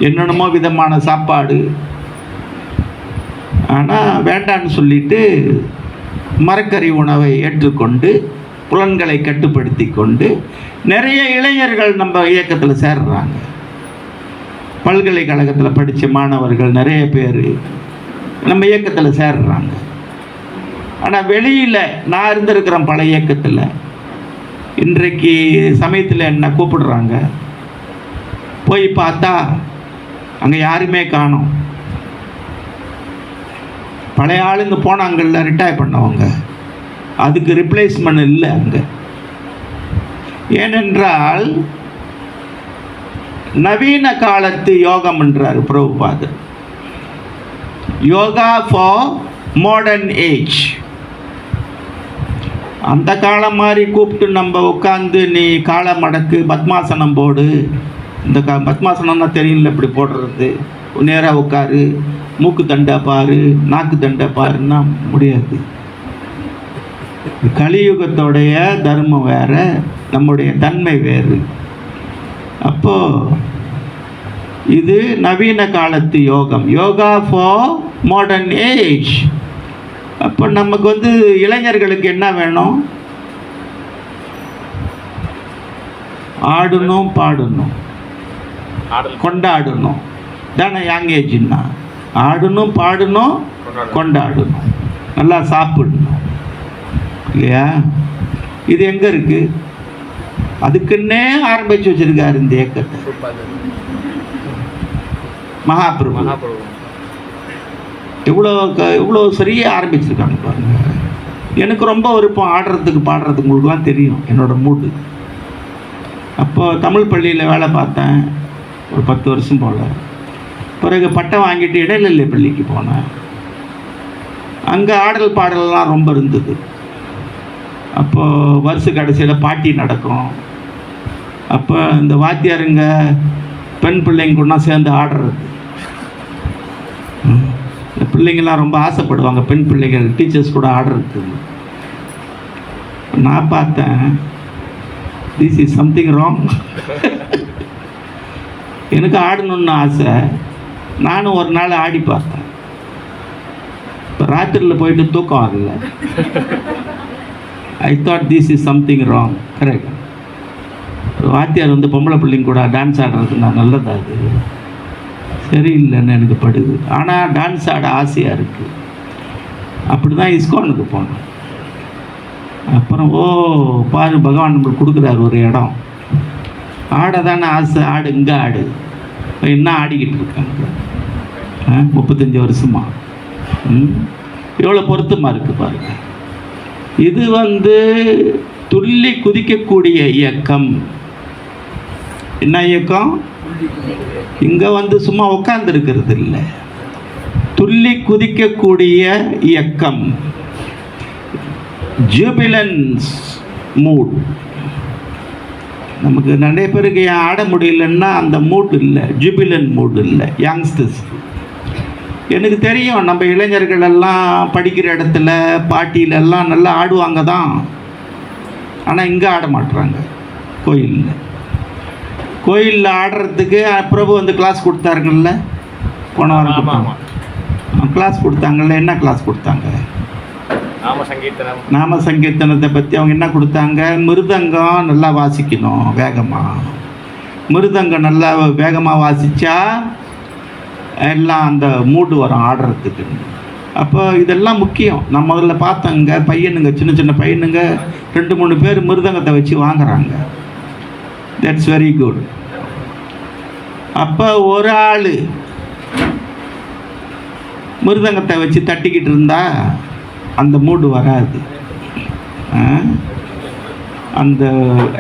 என்னென்னமோ விதமான சாப்பாடு. ஆனால் வேண்டான்னு சொல்லிட்டு மரக்கறி உணவை ஏற்றுக்கொண்டு புலன்களை கட்டுப்படுத்தி கொண்டு நிறைய இளைஞர்கள் நம்ம இயக்கத்தில் சேர்றாங்க. பல்கலைக்கழகத்தில் படித்த மாணவர்கள் நிறைய பேர் நம்ம இயக்கத்தில் சேர்றாங்க. ஆனால் வெளியில் நான் இருந்திருக்கிறேன் பல இயக்கத்தில். இன்றைக்கு சமயத்தில் என்ன கூப்பிடுறாங்க, போய் பார்த்தா அங்கே யாருமே காணோம். பழைய ஆளுங்க போனாங்கள்ல, ரிட்டையர் பண்ணவங்க, அதுக்கு ரிப்ளேஸ்மெண்ட் இல்லை அங்கே. ஏனென்றால் நவீன காலத்து யோகம் என்றார் பிரபுபாதர். Yoga for modern age. அந்த காலம் மாதிரி கூப்பிட்டு நம்ம உட்காந்து நீ காலை மடக்கு, பத்மாசனம் போடு. இந்த பத்மாசனம்னா தெரியல இப்படி போடுறது. நேராக உட்காரு, மூக்கு தண்டை பாரு, நாக்கு தண்டை பாருன்னா முடியாது. கலியுகத்தோடைய தர்மம் வேற, நம்முடைய தன்மை வேறு. அப்போ இது நவீன காலத்து யோகம், யோகா ஃபார் மாடர்ன் ஏஜ். அப்போ நமக்கு வந்து இளைஞர்களுக்கு என்ன வேணும்? ஆடணும், பாடணும், கொண்டாடணும் தானே யங் ஏஜ்னா. ஆடணும், பாடணும், கொண்டாடணும், நல்லா சாப்பிடணும் இல்லையா? இது எங்கே இருக்குது? அதுக்குன்னே ஆரம்பித்து வச்சிருக்காரு இந்த இயக்கத்தை மகாபிரபு. எவ்வளோ சரியாக ஆரம்பிச்சிருக்காங்க பாருங்க. எனக்கு ரொம்ப விருப்பம் ஆடுறதுக்கு பாடுறதுக்கு. உங்களுக்குலாம் தெரியும் என்னோட மூடு. அப்போ தமிழ் பள்ளியில் வேலை பார்த்தேன் ஒரு 10 வருஷம் போல். பிறகு பட்டம் வாங்கிட்டு இடைநிலை பள்ளிக்கு போனேன். அங்கே ஆடல் பாடலாம் ரொம்ப இருந்தது. அப்போது வருஷ கடைசியில் பாட்டி நடக்கும். அப்போ இந்த வாத்தியாருங்க பெண் பிள்ளைங்க கூட சேர்ந்து ஆடுறது. இந்த பிள்ளைங்கள்லாம் ரொம்ப ஆசைப்படுவாங்க, பெண் பிள்ளைகள் டீச்சர்ஸ் கூட ஆடுறதுக்கு. நான் பார்த்தேன், திஸ் இஸ் சம்திங் ராங். எனக்கு ஆடணுன்னு ஆசை. நானும் ஒரு நாள் ஆடி பார்த்தேன். ராத்திரியில் போயிட்டு தூக்கம் வரல. I thought this is something wrong. Correct. வாத்தியார் வந்து பொம்பளை பிள்ளைங்க கூட டான்ஸ் ஆடுறதுன்னா நல்லதா அது? சரியில்லைன்னு எனக்கு படுது. ஆனால் டான்ஸ் ஆட ஆசையாக இருக்குது. அப்படி தான் இஸ்கானுக்கு போனோம். அப்புறம் பாரு, பகவான் நம்மளுக்கு கொடுக்குறாரு ஒரு இடம், ஆட தானே ஆசை, ஆடு, இங்கே ஆடு. என்ன ஆடிக்கிட்டு இருக்காங்க 35 வருஷமா. எவ்வளோ பொருத்தமாக இருக்குது பாருங்க. இது வந்து துள்ளி குதிக்கக்கூடிய இயக்கம். என்ன இயக்கம்? இங்கே வந்து சும்மா உட்கார்ந்து இருக்கிறது இல்லை, துள்ளி குதிக்கக்கூடிய இயக்கம். ஜூபிலன்ஸ் மூட். நமக்கு நிறைய பேருக்கு ஏன் ஆட முடியலன்னா அந்த மூட் இல்லை, ஜூபிலன் மூட் இல்லை யங்ஸ்டர்ஸ். எனக்கு தெரியும், நம்ம இளைஞர்கள் எல்லாம் படிக்கிற இடத்துல பாட்டியிலெல்லாம் நல்லா ஆடுவாங்க தான். ஆனால் இங்கே ஆட மாட்டுறாங்க. கோயிலில் ஆடுறதுக்கு பிரபு வந்து கிளாஸ் கொடுத்தாருங்கள்ல, போன வாரம் கிளாஸ் கொடுத்தாங்கல்ல. என்ன கிளாஸ் கொடுத்தாங்க? நாம சங்கீர்த்தனத்தை பற்றி அவங்க என்ன கொடுத்தாங்க? மிருதங்கம் நல்லா வாசிக்கணும் வேகமாக. மிருதங்கம் நல்லா வேகமாக வாசித்தா எல்லாம் அந்த மூடு வரும் ஆடுறதுக்கு. அப்போ இதெல்லாம் முக்கியம். நான் முதல்ல பார்த்தேங்க, பையனுங்க, சின்ன சின்ன பையனுங்க 2-3 பேர் மிருதங்கத்தை வச்சு வாங்குறாங்க. That's very good. அப்போ ஒரு ஆள் மிருதங்கத்தை வச்சு தட்டிக்கிட்டு இருந்தா அந்த மூடு வராது. அந்த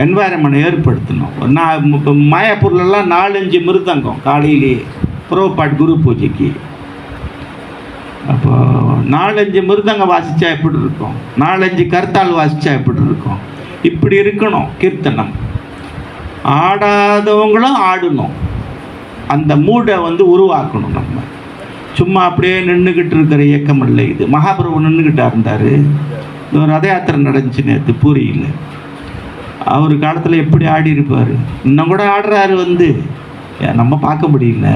என்வாயர்மெண்ட் ஏற்படுத்தணும். நான் இப்போ மாயாப்பூர்லலாம் 4-5 மிருதங்கம் காலையிலேயே புரோபாட் குரு பூஜைக்கு. அப்போ 4-5 மிருதங்கம் வாசித்தா எப்படி இருக்கும்? 4-5 கர்த்தால் வாசித்தா எப்படி இருக்கும்? இப்படி இருக்கணும் கீர்த்தனம். ஆடாதவங்களும் ஆடணும். அந்த மூடை வந்து உருவாக்கணும். நம்ம சும்மா அப்படியே நின்றுக்கிட்டு இருக்கிற இயக்கம் இல்லை இது. மகாபிரபு நின்றுக்கிட்டா இருந்தார். ஒரு ரத யாத்திரை நடந்துச்சு நேற்று பூரியில். அவர் காலத்தில் எப்படி ஆடி இருப்பார். இன்னும் கூட ஆடுறாரு வந்து, நம்ம பார்க்க முடியல.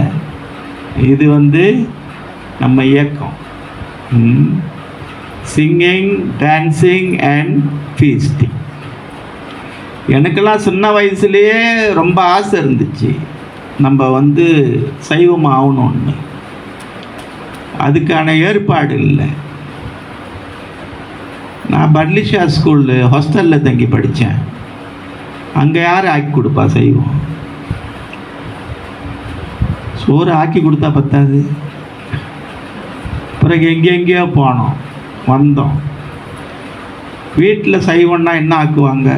இது வந்து நம்ம இயக்கம். Singing, dancing and feasting. எனக்கெல்லாம் சின்ன வயசுலேயே ரொம்ப ஆசை இருந்துச்சு, நம்ம வந்து சைவம் ஆகணும்னு. அதுக்கான ஏற்பாடு இல்லை. நான் பட்லிஷா ஸ்கூல் ஹாஸ்டலில் தங்கி படித்தேன். அங்கே யார் ஆக்கி கொடுப்பா சைவம்? சோறு ஆக்கி கொடுத்தா பத்தாது. பிறகு எங்கெங்கேயோ போனோம், வந்தோம். வீட்டில் சைவம்னா என்ன ஆக்குவாங்க?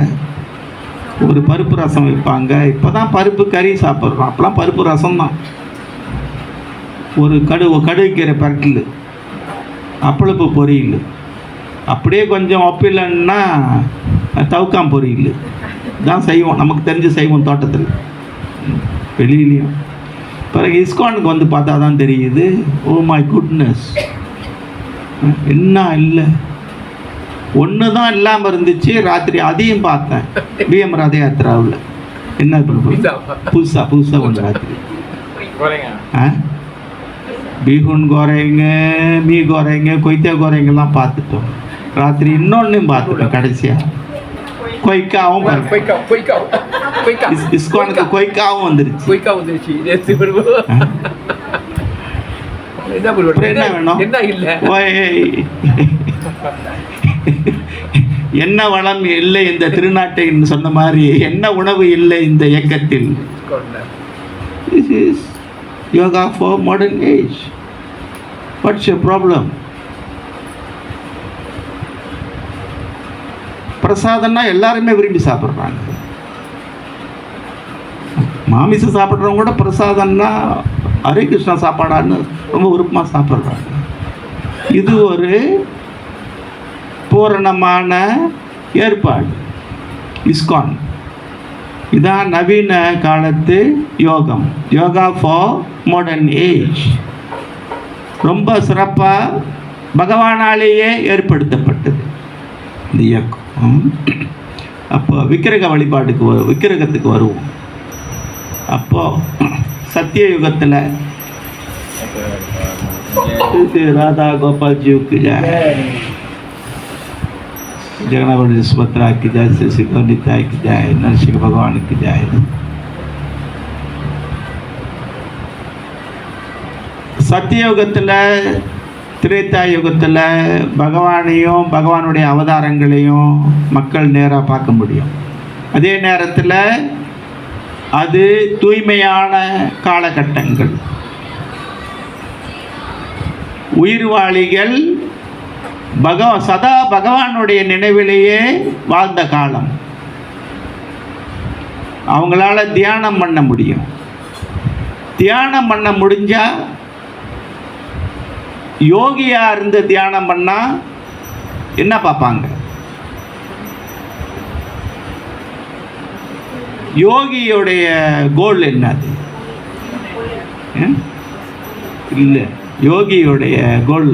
ஒரு பருப்பு ரசம் வைப்பாங்க. இப்போ தான் பருப்பு கறி சாப்பிட்றோம். அப்போலாம் பருப்பு ரசம் தான். ஒரு கடுகுக்கீரை பரட்டல், அப்பளப்பு பொரியல், அப்படியே கொஞ்சம் ஒப்பிலன்னா தவுக்காம் பொரியல் தான் செய்வோம். நமக்கு தெரிஞ்ச செய்வோம் தோட்டத்தில், வெளியிலையும். பிறகு இஸ்கானுக்கு வந்து பார்த்தா தான் தெரியுது, ஓ மை குட்னஸ், என்ன இல்லை, ஒன்று தான் இல்லாமல் இருந்துச்சு. ராத்திரி அதையும் பார்த்தேன் பிஎம் ரத யாத்திராவில். என்ன புதுசாக ஒன்று ராத்திரி பீகுன் கோரைங்க, மீ கோரைங்க, கொய்த்தா கோரைங்கெல்லாம் பார்த்துட்டோம். ராத்திரி இன்னொன்னையும் பார்த்துட்டோம் கடைசியாக. கொய்க்காவும் இஸ்கானுக்கு கொய்க்காவும் வந்துருச்சு. என்ன வேணும்? என்ன வளம் இல்லை இந்த திருநாட்டை சொன்ன மாதிரி, என்ன உணவு இல்லை இந்த இயக்கத்தில். This is yoga for modern age. What's your problem? பிரசாதம்னா எல்லாருமே விரும்பி சாப்பிட்றாங்க. மாமிசம் சாப்பிட்றவங்க கூட பிரசாதம்னா ஹரே கிருஷ்ணா சாப்பாடான்னு ரொம்ப விருப்பமாக சாப்பிட்றாங்க. இது ஒரு பூரணமான ஏற்பாடு இஸ்கான். இதான் நவீன காலத்து யோகம், யோகா ஃபார் மாடர்ன் ஏஜ். ரொம்ப சிறப்பாக பகவானாலேயே ஏற்படுத்தப்பட்டது இந்த இயக்கம். அப்போ விக்கிரக விக்கிரகத்துக்கு வருவோம். அப்போ சத்திய யுகத்தில் राधा गोपाल जी की जय, जगन्नाथ सुभद्रा की जय, श्री श्री गौनिताय की जय, नरसिंह भगवान की जय. சத்தியயுகத்தில் திரேதா யுகத்தில் பகவானையும் பகவானுடைய அவதாரங்களையும் மக்கள் நேராக பார்க்க முடியும். அதே நேரத்தில் அது தூய்மையான காலகட்டங்கள். உயிர்வாளிகள் சதா பகவானுடைய நினைவிலேயே வாழ்ந்த காலம். அவங்களால தியானம் பண்ண முடியும். தியானம் பண்ண முடிஞ்சா, யோகியா இருந்து தியானம் பண்ணா என்ன பார்ப்பாங்க? யோகியோடைய கோல் என்னது? இல்லை, யோகியோடைய கோல்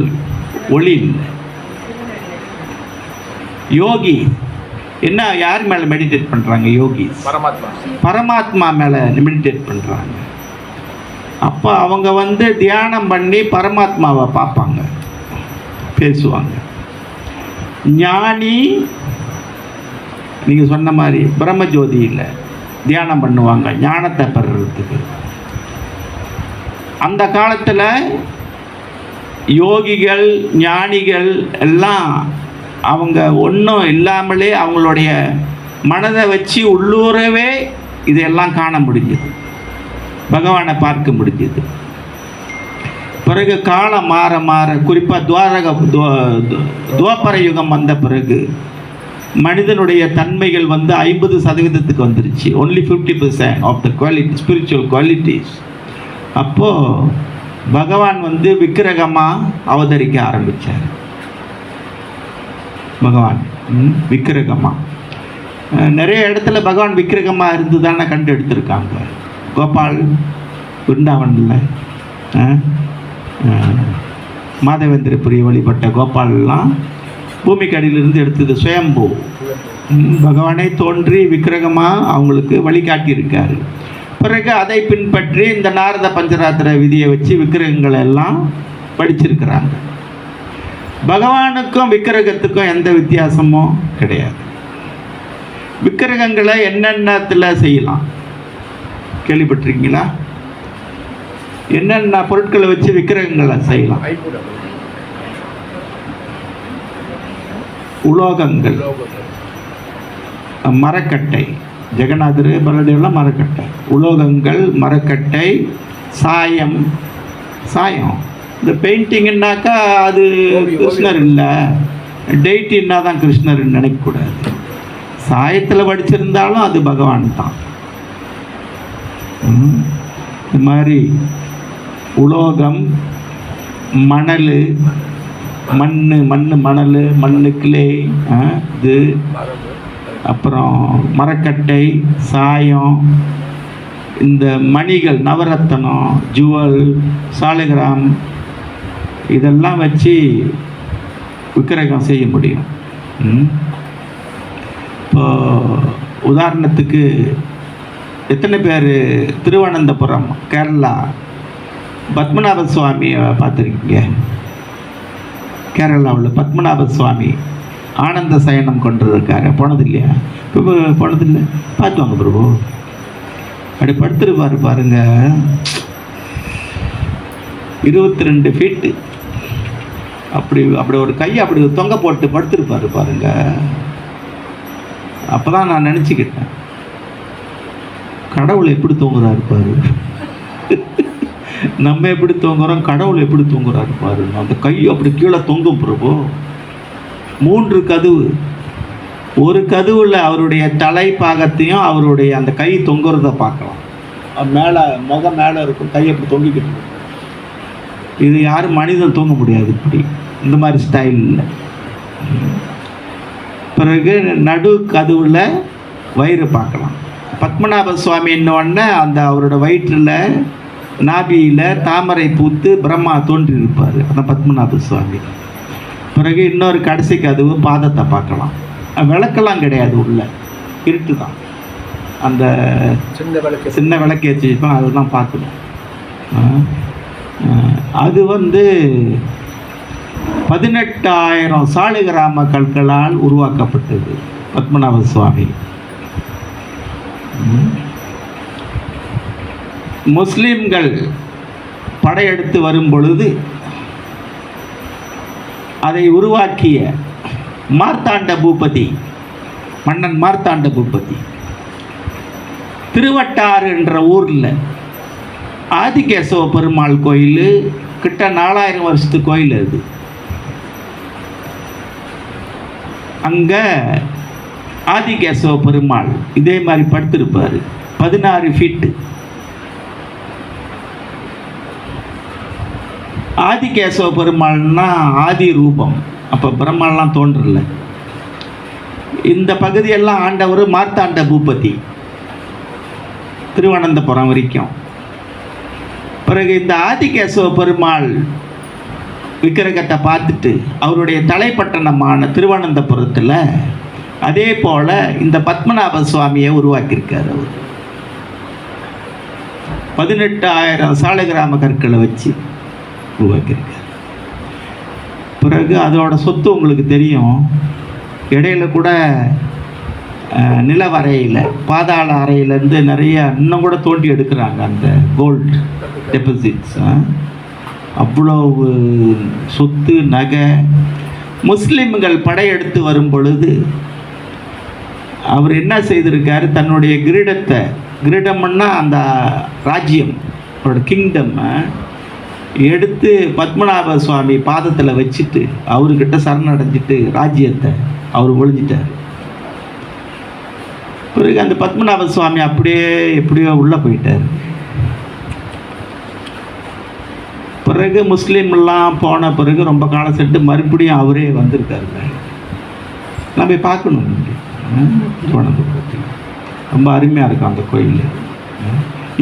ஒளி இல்லை. யோகி என்ன, யார் மேலே மெடிடேட் பண்ணுறாங்க? யோகி பரமாத்மா மேலே மெடிடேட் பண்ணுறாங்க. அப்போ அவங்க தியானம் பண்ணி பரமாத்மாவை பார்ப்பாங்க, பேசுவாங்க. ஞானி நீங்கள் சொன்ன மாதிரி பிரம்மஜோதியில் தியானம் பண்ணுவாங்க ஞானத்தை பெறுறதுக்கு. அந்த காலத்தில் யோகிகள் ஞானிகள் எல்லாம் அவங்க ஒன்றும் இல்லாமலே அவங்களுடைய மனதை வச்சு உள்ளூரவே இதெல்லாம் காண முடிஞ்சது, பகவானை பார்க்க முடிஞ்சது. பிறகு காலம் மாற மாற, குறிப்பாக துவாபர யுகம் வந்த பிறகு மனிதனுடைய தன்மைகள் 50% வந்துருச்சு. only 50% of the quality, spiritual qualities. அப்போது பகவான் விக்கிரகமாக அவதரிக்க ஆரம்பித்தார். பகவான் விக்கிரகமாக நிறைய இடத்துல பகவான் விக்கிரகமாக இருந்து தானே கண்டு எடுத்திருக்காங்க. கோபால் விருந்தாவனில் மாதவேந்திரபுரி வழிபட்ட கோபால்லாம் பூமிக்கு அடியிலிருந்து எடுத்தது சுயம்பு. பகவானே தோன்றி விக்கிரகமாக அவங்களுக்கு வழிகாட்டியிருக்காரு. பிறகு அதை பின்பற்றி இந்த நாரத பஞ்சராத்திர விதியை வச்சு விக்கிரகங்களை எல்லாம் படிச்சிருக்கிறாங்க. பகவானுக்கும் விக்கிரகத்துக்கும் எந்த வித்தியாசமும் கிடையாது. விக்கிரகங்களை என்னென்னத்தில் செய்யலாம் கேள்விப்பட்டிருக்கீங்களா? என்னென்ன பொருட்களை வச்சு விக்கிரகங்களை செய்யலாம்? உலோகங்கள், மரக்கட்டை, ஜெகநாதர் பலதேவெல்லாம் மரக்கட்டை, உலோகங்கள், மரக்கட்டை, சாயம். இந்த பெயிண்டிங்குன்னாக்கா அது கிருஷ்ணர் இல்லை, டெய்ட்டின்னா தான் கிருஷ்ணர்னு நினைக்கக்கூடாது. சாயத்தில் படிச்சிருந்தாலும் அது பகவான் தான். இது மாதிரி உலோகம், மணல், மணல், மண்ணுக்குள்ளே இது, அப்புறம் மரக்கட்டை, சாயம், இந்த மணிகள், நவரத்தனம், ஜுவல், சாலிகிராம், இதெல்லாம் வச்சு விக்கிரகம் செய்ய முடியும். இப்போ உதாரணத்துக்கு எத்தனை பேர் திருவனந்தபுரம் கேரளா பத்மநாப சுவாமியை பார்த்துருக்கீங்க? கேரளாவில் பத்மநாப சுவாமி ஆனந்த சயனம் கொண்டிருக்காரு. போனது இல்லையா? இப்போ போனதில்லை, பார்த்து வாங்க பிரபு. அப்படி படுத்துருப்பாரு பாருங்க, 22 ஃபீட்டு. அப்படி ஒரு கையை அப்படி தொங்க போட்டு படுத்துருப்பாரு பாருங்க. அப்போ தான் நான் நினச்சிக்கிட்டேன், கடவுள் எப்படி தூங்குறாரு பாரு. நம்ம எப்படி தூங்குறோம், கடவுள் எப்படி தூங்குறாரு பாரு. அந்த கை அப்படி கீழே தொங்கும் பிரபு. 3 கதவு, ஒரு கதவுல அவருடைய தலை பாகத்தையும் அவருடைய அந்த கை தொங்குறத பார்க்கலாம். மேலே முகம் மேலே இருக்கும், கை அப்படி தொங்கிக்கிட்டு இருக்கும். இது யாரும் மனிதன் தூங்க முடியாது இப்படி, இந்த மாதிரி ஸ்டைல் இல்லை. பிறகு நடு கதவுல வயிறு பார்க்கலாம். பத்மநாப சுவாமி என்னொன்னே அந்த அவரோட வயிற்றில் நாபியில் தாமரை பூத்து பிரம்மா தோன்றியிருப்பார், அந்த பத்மநாப சுவாமி. பிறகு இன்னொரு கடைசி கதவு பாதத்தை பார்க்கலாம். விளக்கெல்லாம் கிடையாது, உள்ள இருட்டு தான். அந்த சின்ன விளக்கு ஏற்றி வச்சுப்போம், அதெல்லாம் பார்க்கணும். அது 18,000 சாலிகிராம கற்களால் உருவாக்கப்பட்டது பத்மநாப சுவாமி. முஸ்லிம்கள் படையெடுத்து வரும் பொழுது அதை உருவாக்கிய மார்த்தாண்ட பூபதி, மன்னன் மார்த்தாண்ட பூபதி, திருவட்டாறு என்ற ஊரில் ஆதிகேசவ பெருமாள் கோயில், கிட்ட 4000 வருஷத்து கோயில் அது. அங்கே ஆதிகேசவ பெருமாள் இதே மாதிரி படுத்திருப்பார், 16 ஃபீட்டு. ஆதிகேசவ பெருமாள்னா ஆதி ரூபம், அப்போ பிரம்மாலாம் தோன்றல. இந்த பகுதியெல்லாம் ஆண்டவர் மார்த்தாண்ட பூபதி, திருவனந்தபுரம் வரைக்கும். பிறகு இந்த ஆதிகேசவ பெருமாள் விக்கிரகத்தை பார்த்துட்டு அவருடைய தலைப்பட்டணமான திருவனந்தபுரத்தில் அதே போல் இந்த பத்மநாப சுவாமியை உருவாக்கியிருக்கார். அவர் 18,000 சாலிகிராம கற்களை வச்சு உருவாக்கியிருக்கார். பிறகு அதோட சொத்து உங்களுக்கு தெரியும். இடையில கூட நிலவரையில், பாதாள அறையிலேருந்து நிறைய இன்னும் கூட தோண்டி எடுக்கிறாங்க அந்த கோல்டு டெபாசிட்ஸ். அவ்வளோ சொத்து நகை. முஸ்லிம்கள் படையெடுத்து வரும் பொழுது அவர் என்ன செய்திருக்காரு, தன்னுடைய கிரீடத்தை, கிரீடம்னா அந்த ராஜ்யம், அவரோட கிங்டம் எடுத்து பத்மநாப சுவாமி பாதத்தில் வச்சுட்டு அவர்கிட்ட சரணடைஞ்சிட்டு ராஜ்யத்தை அவர் ஒழிஞ்சிட்டார். பிறகு அந்த பத்மநாப சுவாமி அப்படியே எப்படியோ உள்ளே போயிட்டார். பிறகு முஸ்லீம்லாம் போன பிறகு ரொம்ப காலம் சென்று மறுபடியும் அவரே வந்திருக்காருங்க. நான் போய் பார்க்கணும். ரொம்ப அருமையாக இருக்கும் அந்த கோயில்.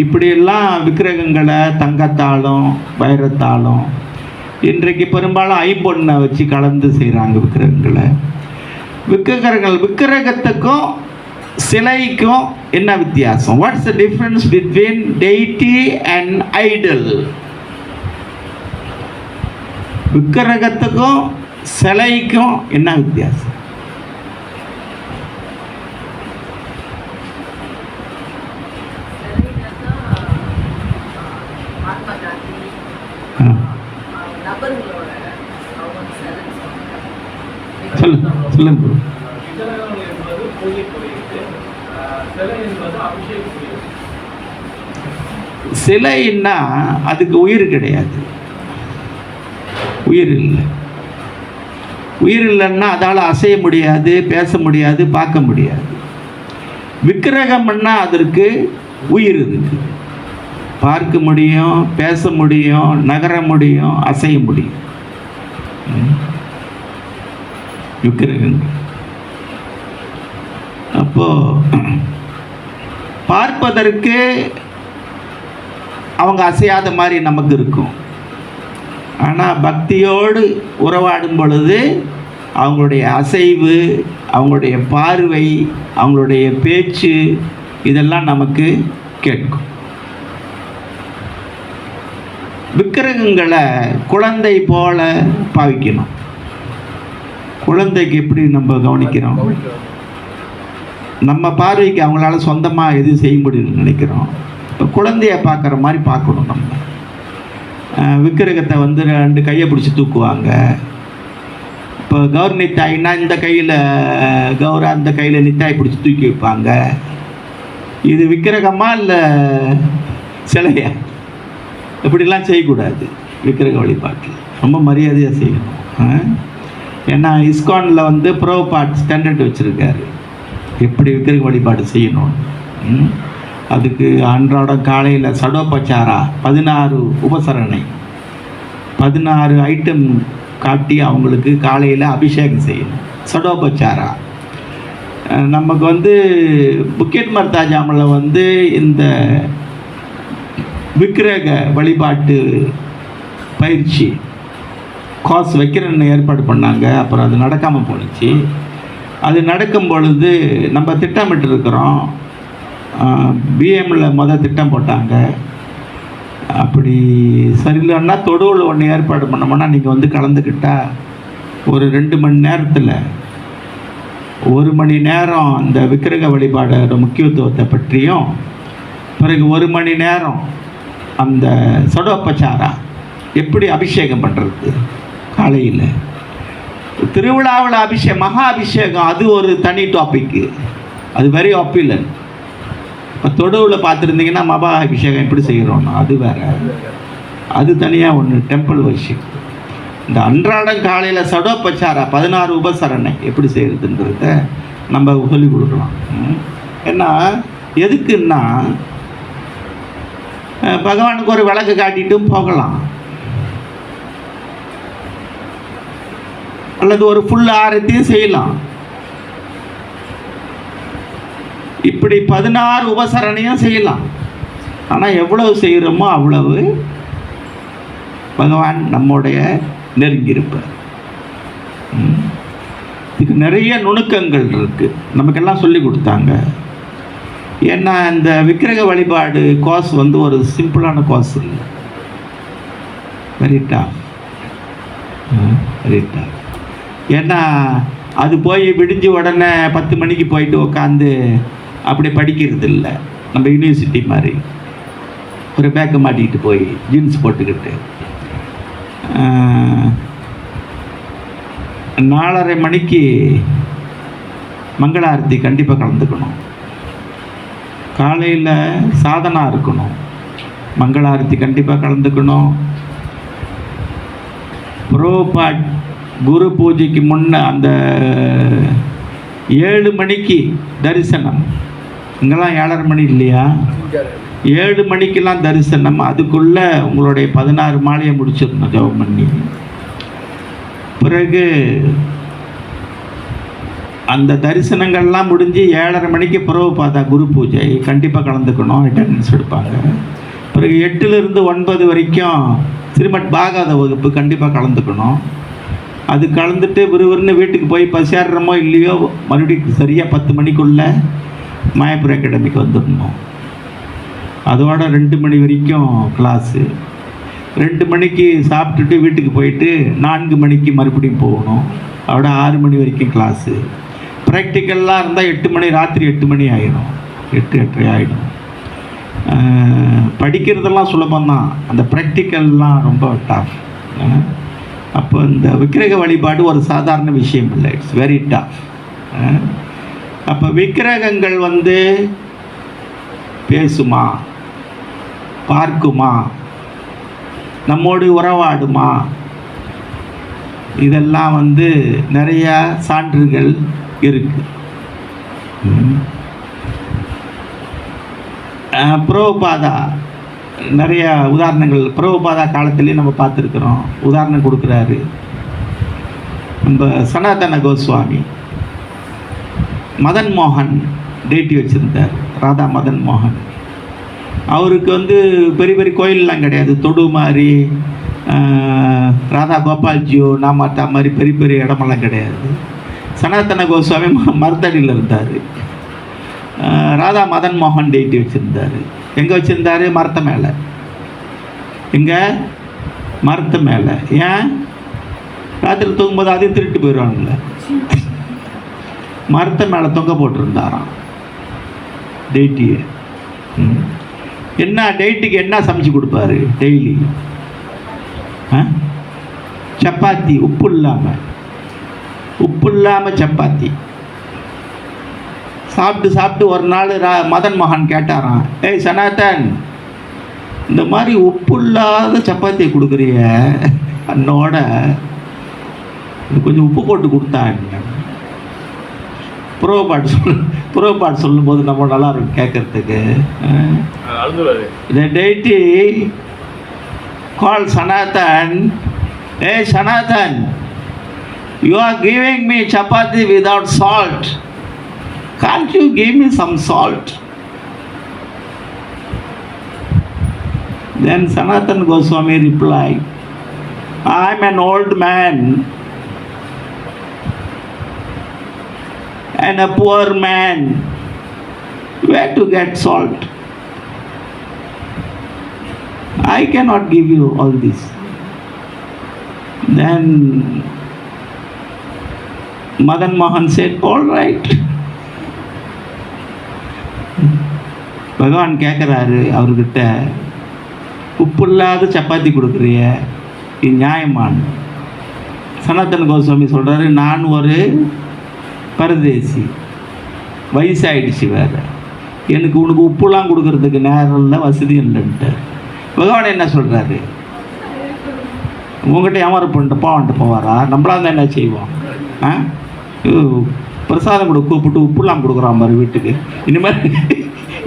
இப்படியெல்லாம் விக்கிரகங்களை தங்கத்தாலும் வைரத்தாலும், இன்றைக்கு பெரும்பாலும் ஐம்பொன்னை வச்சு கலந்து செய்கிறாங்க விக்கிரகங்களை. விக்கிரகத்துக்கும் சிலைக்கும் என்ன வித்தியாசம்? What's the difference between deity and idol? விக்கிரகத்துக்கும் சிலைக்கும் என்ன வித்தியாசம்? சொல்லுங்க. சிலைன்னா அதுக்கு உயிர் கிடையாது, உயிர் இல்லை. உயிர் இல்லைன்னா அதால் அசைய முடியாது, பேச முடியாது, பார்க்க முடியாது. விக்கிரகம்னா அதற்கு உயிர் இருக்கு, பார்க்க முடியும், பேச முடியும், நகர முடியும், அசைய முடியும். விக்கிரகங்கள் அப்போ பார்ப்பதற்கு அவங்க அசையாத மாதிரி நமக்கு இருக்கும். ஆனால் பக்தியோடு உறவாடும் பொழுது அவங்களுடைய அசைவு, அவங்களுடைய பார்வை, அவங்களுடைய பேச்சு இதெல்லாம் நமக்கு கேட்கும். விக்கிரகங்களை குழந்தை போல பாவிக்கணும். குழந்தைக்கு எப்படி நம்ம கவனிக்கிறோம்? நம்ம பார்வைக்கு அவங்களால சொந்தமாக எதுவும் செய்ய முடியும்னு நினைக்கிறோம். இப்போ குழந்தைய பார்க்குற மாதிரி பார்க்கணும். நம்ம விக்கிரகத்தை 2 கையை பிடிச்சி தூக்குவாங்க. இப்போ கௌர் நித்தாய்னா இந்த கையில் கௌரா, அந்த கையில் நித்தாய் பிடிச்சி தூக்கி வைப்பாங்க. இது விக்கிரகமா இல்லை சிலையா? இப்படிலாம் செய்யக்கூடாது. விக்கிரக வழிபாட்டில் ரொம்ப மரியாதையாக செய்யணும். ஏன்னா இஸ்கானில் ப்ரோபாட் ஸ்டாண்டர்ட் வச்சுருக்காரு எப்படி விக்கிரக வழிபாடு செய்யணும். அதுக்கு அன்றாடம் காலையில் சடோபச்சாரா 16 உபசரணை, 16 ஐட்டம் காட்டி அவங்களுக்கு காலையில் அபிஷேகம் செய்யணும். சடோபச்சாரா நமக்கு புக்கெட் மர்தாஜாமில் இந்த விக்கிரக வழிபாட்டு பயிற்சி காசு வைக்கிறன்னு ஏற்பாடு பண்ணாங்க. அப்புறம் அது நடக்காமல் போணுச்சு. அது நடக்கும் பொழுது நம்ம திட்டமிட்டு இருக்கிறோம். பிஎம்மில் திட்டம் போட்டாங்க. அப்படி சரியில்லைன்னா தொடுவில் ஒன்று ஏற்பாடு பண்ணோம்னா நீங்கள் வந்து கலந்துக்கிட்டா ஒரு 2 மணி நேரத்தில் 1 மணி நேரம் அந்த விக்கிரக வழிபாடோட முக்கியத்துவத்தை பற்றியும், பிறகு 1 மணி நேரம் அந்த சடோபச்சாரா எப்படி அபிஷேகம் பண்ணுறது காலையில், திருவிழாவில் மகா அபிஷேகம் அது ஒரு தனி டாப்பிக்கு, அது வெரி ஆப்பிலன். இப்போ தொடுவில் பார்த்துருந்தீங்கன்னா மகா அபிஷேகம் எப்படி செய்கிறோன்னா அது வேறு, அது தனியாக ஒன்று டெம்பிள் வர்ஷிப். இந்த அன்றாடம் காலையில் சடோபச்சாரா 16 உபசரணை எப்படி செய்கிறதுன்றத நம்ம சொல்லிக் கொடுக்கலாம். ஏன்னா எதுக்குன்னா பகவானுக்கு ஒரு விளக்கு காட்டிட்டும் போகலாம், அல்லது ஒரு ஃபுல் ஆரத்தையும் செய்யலாம். இப்படி 16 உபசரணையும் செய்யலாம். ஆனால் எவ்வளவு செய்கிறோமோ அவ்வளவு பகவான் நம்முடைய நெருங்கியிருப்பார். இதுக்கு நிறைய நுணுக்கங்கள் இருக்குது, நமக்கெல்லாம் சொல்லி கொடுத்தாங்க. ஏன்னா இந்த விக்கிரக வழிபாடு கோர்ஸ் வந்து ஒரு சிம்பிளான கோர்ஸ் இல்லை, வெரி டஃப். ஏன்னா அது போய் விடிஞ்சு உடனே 10 மணிக்கு போயிட்டு உட்காந்து அப்படி படிக்கிறது இல்லை. நம்ம யூனிவர்சிட்டி மாதிரி ஒரு பேக்கை மாட்டிக்கிட்டு போய் ஜீன்ஸ் போட்டுக்கிட்டு 4:30 மணிக்கு மங்களாரத்தி கண்டிப்பாக கலந்துக்கணும். காலையில் சாதனா இருக்கணும், மங்களாரத்தி கண்டிப்பாக கலந்துக்கணும். புரோபாட் குரு பூஜைக்கு முன்ன அந்த 7 மணிக்கு தரிசனம், இங்கெல்லாம் 7:30 மணி இல்லையா, 7 மணிக்கெல்லாம் தரிசனம். அதுக்குள்ளே உங்களுடைய 16 மாலையை முடிச்சிடணும் ஜெபம் பண்ணி. பிறகு அந்த தரிசனங்கள்லாம் முடிஞ்சு 7:30 மணிக்கு புரோபாதா குரு பூஜை கண்டிப்பாக கலந்துக்கணும், அட்டெண்டன்ஸ் எடுப்பாங்க. பிறகு 8லிருந்து 9 வரைக்கும் ஸ்ரீமத் பாகவத வகுப்பு கண்டிப்பாக கலந்துக்கணும். அது கலந்துட்டு விறுவிறுன்னு வீட்டுக்கு போய் பசியாடுறோமோ இல்லையோ மறுபடியும் சரியாக 10 மணிக்குள்ளே மாயப்பூர் அகாடமிக்கு வந்துடணும். அதோட 2 மணி வரைக்கும் கிளாஸு. 2 மணிக்கு சாப்பிட்டுட்டு வீட்டுக்கு போயிட்டு 4 மணிக்கு மறுபடியும் போகணும். அதோட 6 மணி வரைக்கும் கிளாஸு. ப்ராக்டிக்கல்லாம் இருந்தால் 8 மணி, ராத்திரி 8 மணி ஆகிடும், 8:30 ஆகிடும். படிக்கிறதெல்லாம் சுலபந்தான், அந்த ப்ராக்டிக்கல்லாம் ரொம்ப டஃப். அப்போ இந்த விக்கிரக வழிபாடு ஒரு சாதாரண விஷயம் இல்லை, இட்ஸ் வெரி டஃப். அப்போ விக்கிரகங்கள் வந்து பேசுமா, பார்க்குமா, நம்மோடு உறவாடுமா, இதெல்லாம் வந்து நிறையா சான்றுகள் இருக்குது. புரோபாதா நிறைய உதாரணங்கள் புரோபாதா காலத்திலே நம்ம பார்த்துருக்குறோம். உதாரணம் கொடுக்குறாரு நம்ம சனாதன கோஸ்வாமி. மதன் மோகன் டேட்டி வச்சுருந்தார், ராதா மதன் மோகன். அவருக்கு வந்து பெரிய பெரிய கோயிலெலாம் கிடையாது, தொடு மாதிரி ராதா கோபால்ஜியோ நாமாத்தா மாதிரி பெரிய பெரிய இடமெல்லாம் கிடையாது. சனாதன கோஸ்வாமி மருத்தடியில் இருந்தார். ராதா மதன் மோகன் டேட்டி வச்சுருந்தார். எங்கே வச்சுருந்தார்? மரத்த மேலே. எங்கே? மரத்து மேலே. ஏன்? ராத்திரி தூங்கும்போது அதையும் திருட்டு போயிடுவாங்கல்ல, மரத்த மேலே தொங்க போட்டிருந்தாராம் டெய்ட்டியை. என்ன டெய்ட்டுக்கு என்ன சமைச்சு கொடுப்பாரு டெய்லி? சப்பாத்தி, உப்பு இல்லாமல் சப்பாத்தி சாப்பிட்டு ஒரு நாள் மதன் மோகன் கேட்டாராம், ஏய் சனாதன், இந்த மாதிரி உப்பு இல்லாத சப்பாத்தியை கொடுக்குறிய, என்னோட கொஞ்சம் உப்பு போட்டு கொடுத்தாங்க. புரோபாட் சொல்லும்போது நம்ம நல்லா இருக்கும் கேட்கறதுக்கு. The deity called Sanatan, hey Sanatan, you are giving me chapati without salt. Can't you give me some salt? Then Sanatan Goswami replied, I am an old man and a poor man. Where to get salt? I cannot give you all this. Then Madan Mohan said, all right. பகவான் கேட்குறாரு அவர்கிட்ட, உப்பு இல்லாத சப்பாத்தி கொடுக்குறிய, இது நியாயமான? சனாதன கோஸ்வாமி சொல்கிறாரு, நான் ஒரு பரதேசி, வயசாயிடுச்சு வேறு, எனக்கு உனக்கு உப்புலாம் கொடுக்கறதுக்கு நேரம் இல்லை, வசதி இல்லைன்ட்டு. பகவான் என்ன சொல்கிறாரு, உங்கள்கிட்ட வியாபாரம் பண்ணிட்டு போவான்ட்டு போவாரா? நம்மளாக இருந்தால் என்ன செய்வோம்? பிரசாதம் கூட கூப்பிட்டு உப்புலாம் கொடுக்குறான் மாதிரி வீட்டுக்கு.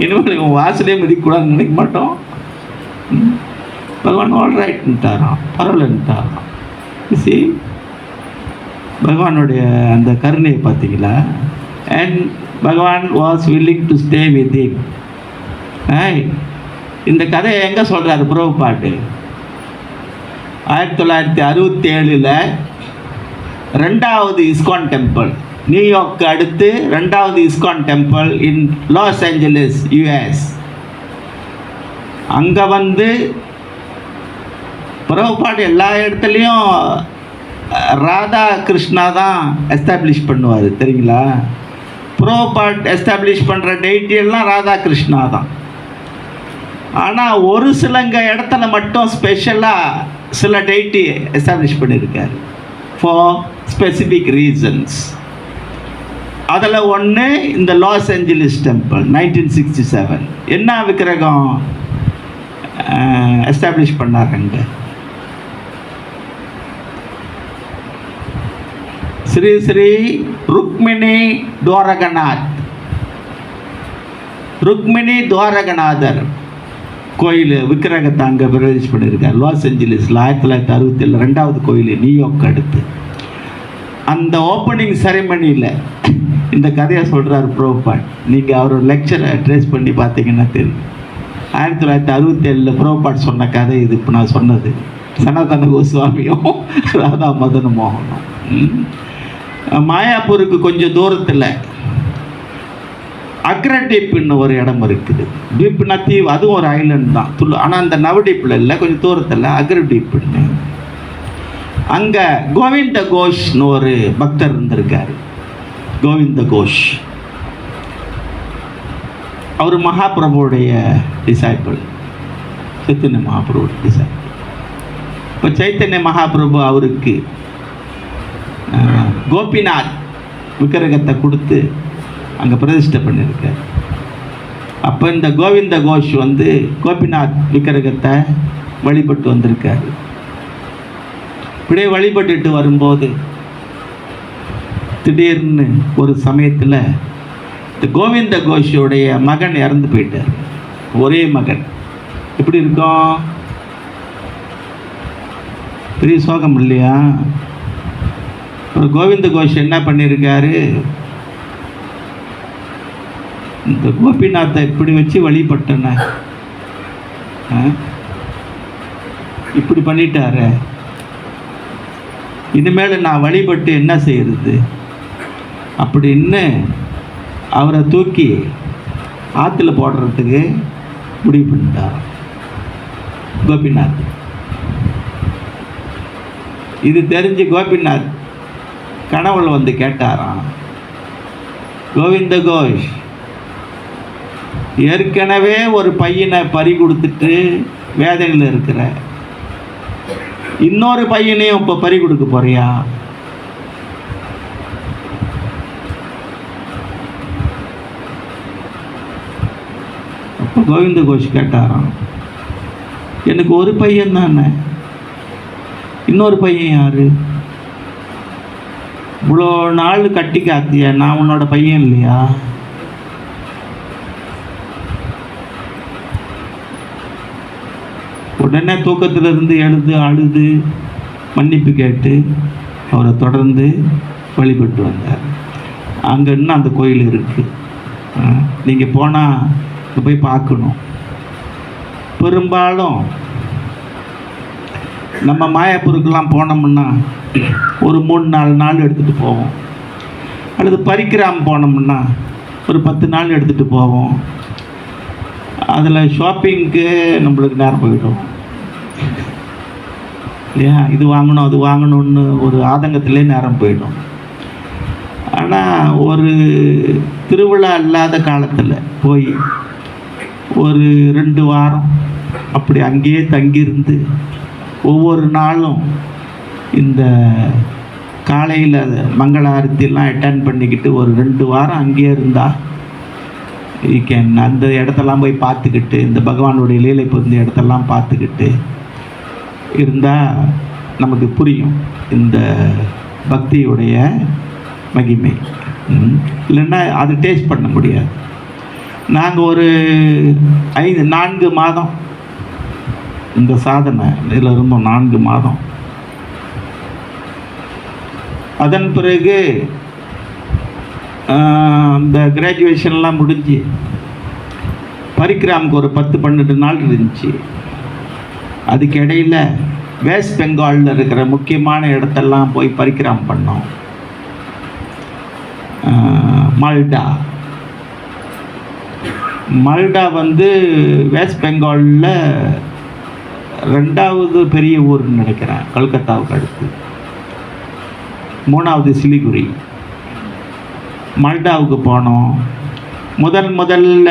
இனிமேல் உன் வாசலே மதிக்கக்கூடாதுன்னு நினைக்க மாட்டோம். பகவான் ஆல் ரைட்ன்ட்டாராம், பரவாயில்லன்ட்டாராம். சி பகவானுடைய அந்த கருணையை பார்த்தீங்களா? அண்ட் பகவான் was willing to stay with him. இந்த கதையை எங்கே சொல்கிறாரு பிரபுபாட்? 1967 2வது இஸ்கான் டெம்பிள், நியூயார்க்கு அடுத்து 2வது ISKCON temple in Los Angeles, US. அங்கே வந்து பிரபுபாட் எல்லா இடத்துலையும் ராதா கிருஷ்ணா தான் எஸ்டாப்ளிஷ் பண்ணுவார், தெரியுங்களா? பிரபுபாட் எஸ்டாப்ளிஷ் பண்ணுற டெய்ட்டியெல்லாம் ராதா கிருஷ்ணா தான். ஆனால் ஒரு சிலங்க இடத்துல மட்டும் ஸ்பெஷலாக சில டெய்ட்டி எஸ்டாப்ளிஷ் பண்ணியிருக்காரு ஃபார் ஸ்பெசிஃபிக் ரீசன்ஸ். அதில் ஒன்று இந்த லாஸ் ஏஞ்சலிஸ் டெம்பிள் 1967. என்ன விக்கிரகம் எஸ்டாப்ளிஷ் பண்ணாருங்க? ஸ்ரீ ஸ்ரீ ருக்மிணி துவாரகநாத், ருக்மிணி துவாரகநாதர் கோயில் விக்கிரகத்தை அங்கே பிரவேஷ் பண்ணியிருக்கார் லாஸ் ஏஞ்சலிஸில் 1967, 2வது கோயில் நியூயார்க் அடுத்து. அந்த ஓப்பனிங் செரிமனியில் இந்த கதையை சொல்கிறார் பிரபுபாட். நீங்கள் அவர் லெக்சரை ட்ரேஸ் பண்ணி பார்த்தீங்கன்னா தெரியும். 1967 பிரபுபாட் சொன்ன கதை இது. இப்போ நான் சொன்னது சனாதன கோஸ்வாமியும் ராதா மதன் மோகனும். மாயாப்பூருக்கு கொஞ்சம் தூரத்தில் அக்ரடீப்னு ஒரு இடம் இருக்குது. டீப்னா தீவு, அதுவும் ஒரு ஐலண்ட் தான். ஆனால் அந்த நவடீப்பில் இல்லை, கொஞ்சம் தூரத்தில் அக்ரடீப்னு. அங்கே கோவிந்த கோஷ்னு ஒரு பக்தர் இருந்திருக்காரு. கோவிந்த கோஷ் அவர் மகாபிரபுடைய டிசைபிள், சைத்தன்ய மகாபிரபுடைய டிசைபிள். இப்போ சைத்தன்ய மகாபிரபு அவருக்கு கோபிநாத் விக்கிரகத்தை கொடுத்து அங்கே பிரதிஷ்டை பண்ணியிருக்கார். அப்போ இந்த கோவிந்த கோஷ் வந்து கோபிநாத் விக்கிரகத்தை வழிபட்டு வந்திருக்கார். இப்படியே வழிபட்டுட்டு வரும்போது திடீர்னு ஒரு சமயத்தில் இந்த கோவிந்த கோஷோடைய மகன் இறந்து போயிட்டார். ஒரே மகன். எப்படி இருக்கும்? பெரிய சோகம் இல்லையா? கோவிந்த கோஷ் என்ன பண்ணியிருக்காரு, இந்த கோபிநாத்தை இப்படி வச்சு வழிபட்டன, இப்படி பண்ணிட்டாரு, இனிமேல் நான் வழிபட்டு என்ன செய்யறது அப்படின்னு அவரை தூக்கி ஆற்றுல போடுறதுக்கு முடிவு பண்ணிட்டார் கோபிநாத். இது தெரிஞ்சு கோபிநாத் கனவுல வந்து கேட்டாராம், கோவிந்த கோஷ், ஏற்கனவே ஒரு பையனை பறி கொடுத்துட்டு வேதனையில் இருக்கிற, இன்னொரு பையனையும் இப்போ பறி கொடுக்க போறியா? அப்போ கோவிந்த கோஷ் கேட்டாராம், எனக்கு ஒரு பையன் தானே, இன்னொரு பையன் யாரு? இவ்வளோ நாள் கட்டி காத்திய, நான் உன்னோட பையன் இல்லையா? உடனே தூக்கத்திலிருந்து எழுந்து அழுது மன்னிப்பு கேட்டு அவரை தொடர்ந்து வழிபட்டு வந்தார். அங்கே இன்னும் அந்த கோயில் இருக்குது, நீங்கள் போனால் போய் பார்க்கணும். பெரும்பாலும் நம்ம மாயாப்பூருக்கெல்லாம் போனோம்னா ஒரு 3-4 நாள் எடுத்துகிட்டு போவோம், அல்லது பரிக்கிராம் போனோம்னா ஒரு 10 நாள் எடுத்துகிட்டு போவோம். அதில் ஷாப்பிங்க்கு நம்மளுக்கு நேரம் போயிடும். இல்லையா? இது வாங்கணும் அது வாங்கணும்னு ஒரு ஆதங்கத்திலே நேரம் போயிடும். ஆனால் ஒரு திருவிழா இல்லாத காலத்தில் போய் ஒரு 2 வாரம் அப்படி அங்கேயே தங்கியிருந்து ஒவ்வொரு நாளும் இந்த காலையில் மங்கள ஆரத்திலாம் அட்டன் பண்ணிக்கிட்டு ஒரு 2 வாரம் அங்கேயே இருந்தால் அந்த இடத்தெல்லாம் போய் பார்த்துக்கிட்டு, இந்த பகவானுடைய லீலை பொருந்த இடத்தெல்லாம் பார்த்துக்கிட்டு இருந்தால் நமக்கு புரியும் இந்த பக்தியுடைய மகிமை. இல்லைன்னா அது டேஸ்ட் பண்ண முடியாது. நாங்கள் ஒரு 4 மாதம் இந்த சாதனை இதில் இருந்தோம். 4 மாதம். அதன் பிறகு இந்த கிராஜுவேஷன்லாம் முடிஞ்சு பரிக்கிராமுக்கு ஒரு 10-12 நாள் இருந்துச்சு. அதுக்கு இடையில் வெஸ்ட் பெங்காலில் இருக்கிற முக்கியமான இடத்தெல்லாம் போய் பரிக்கிராம் பண்ணோம். மால்டா வந்து வெஸ்ட் பெங்காலில் 2வது பெரிய ஊர்னு நினைக்கிறேன், கல்கத்தாவுக்கு அடுத்து. 3வது சிலிகுரி. மால்டாவுக்கு போனோம். முதல்ல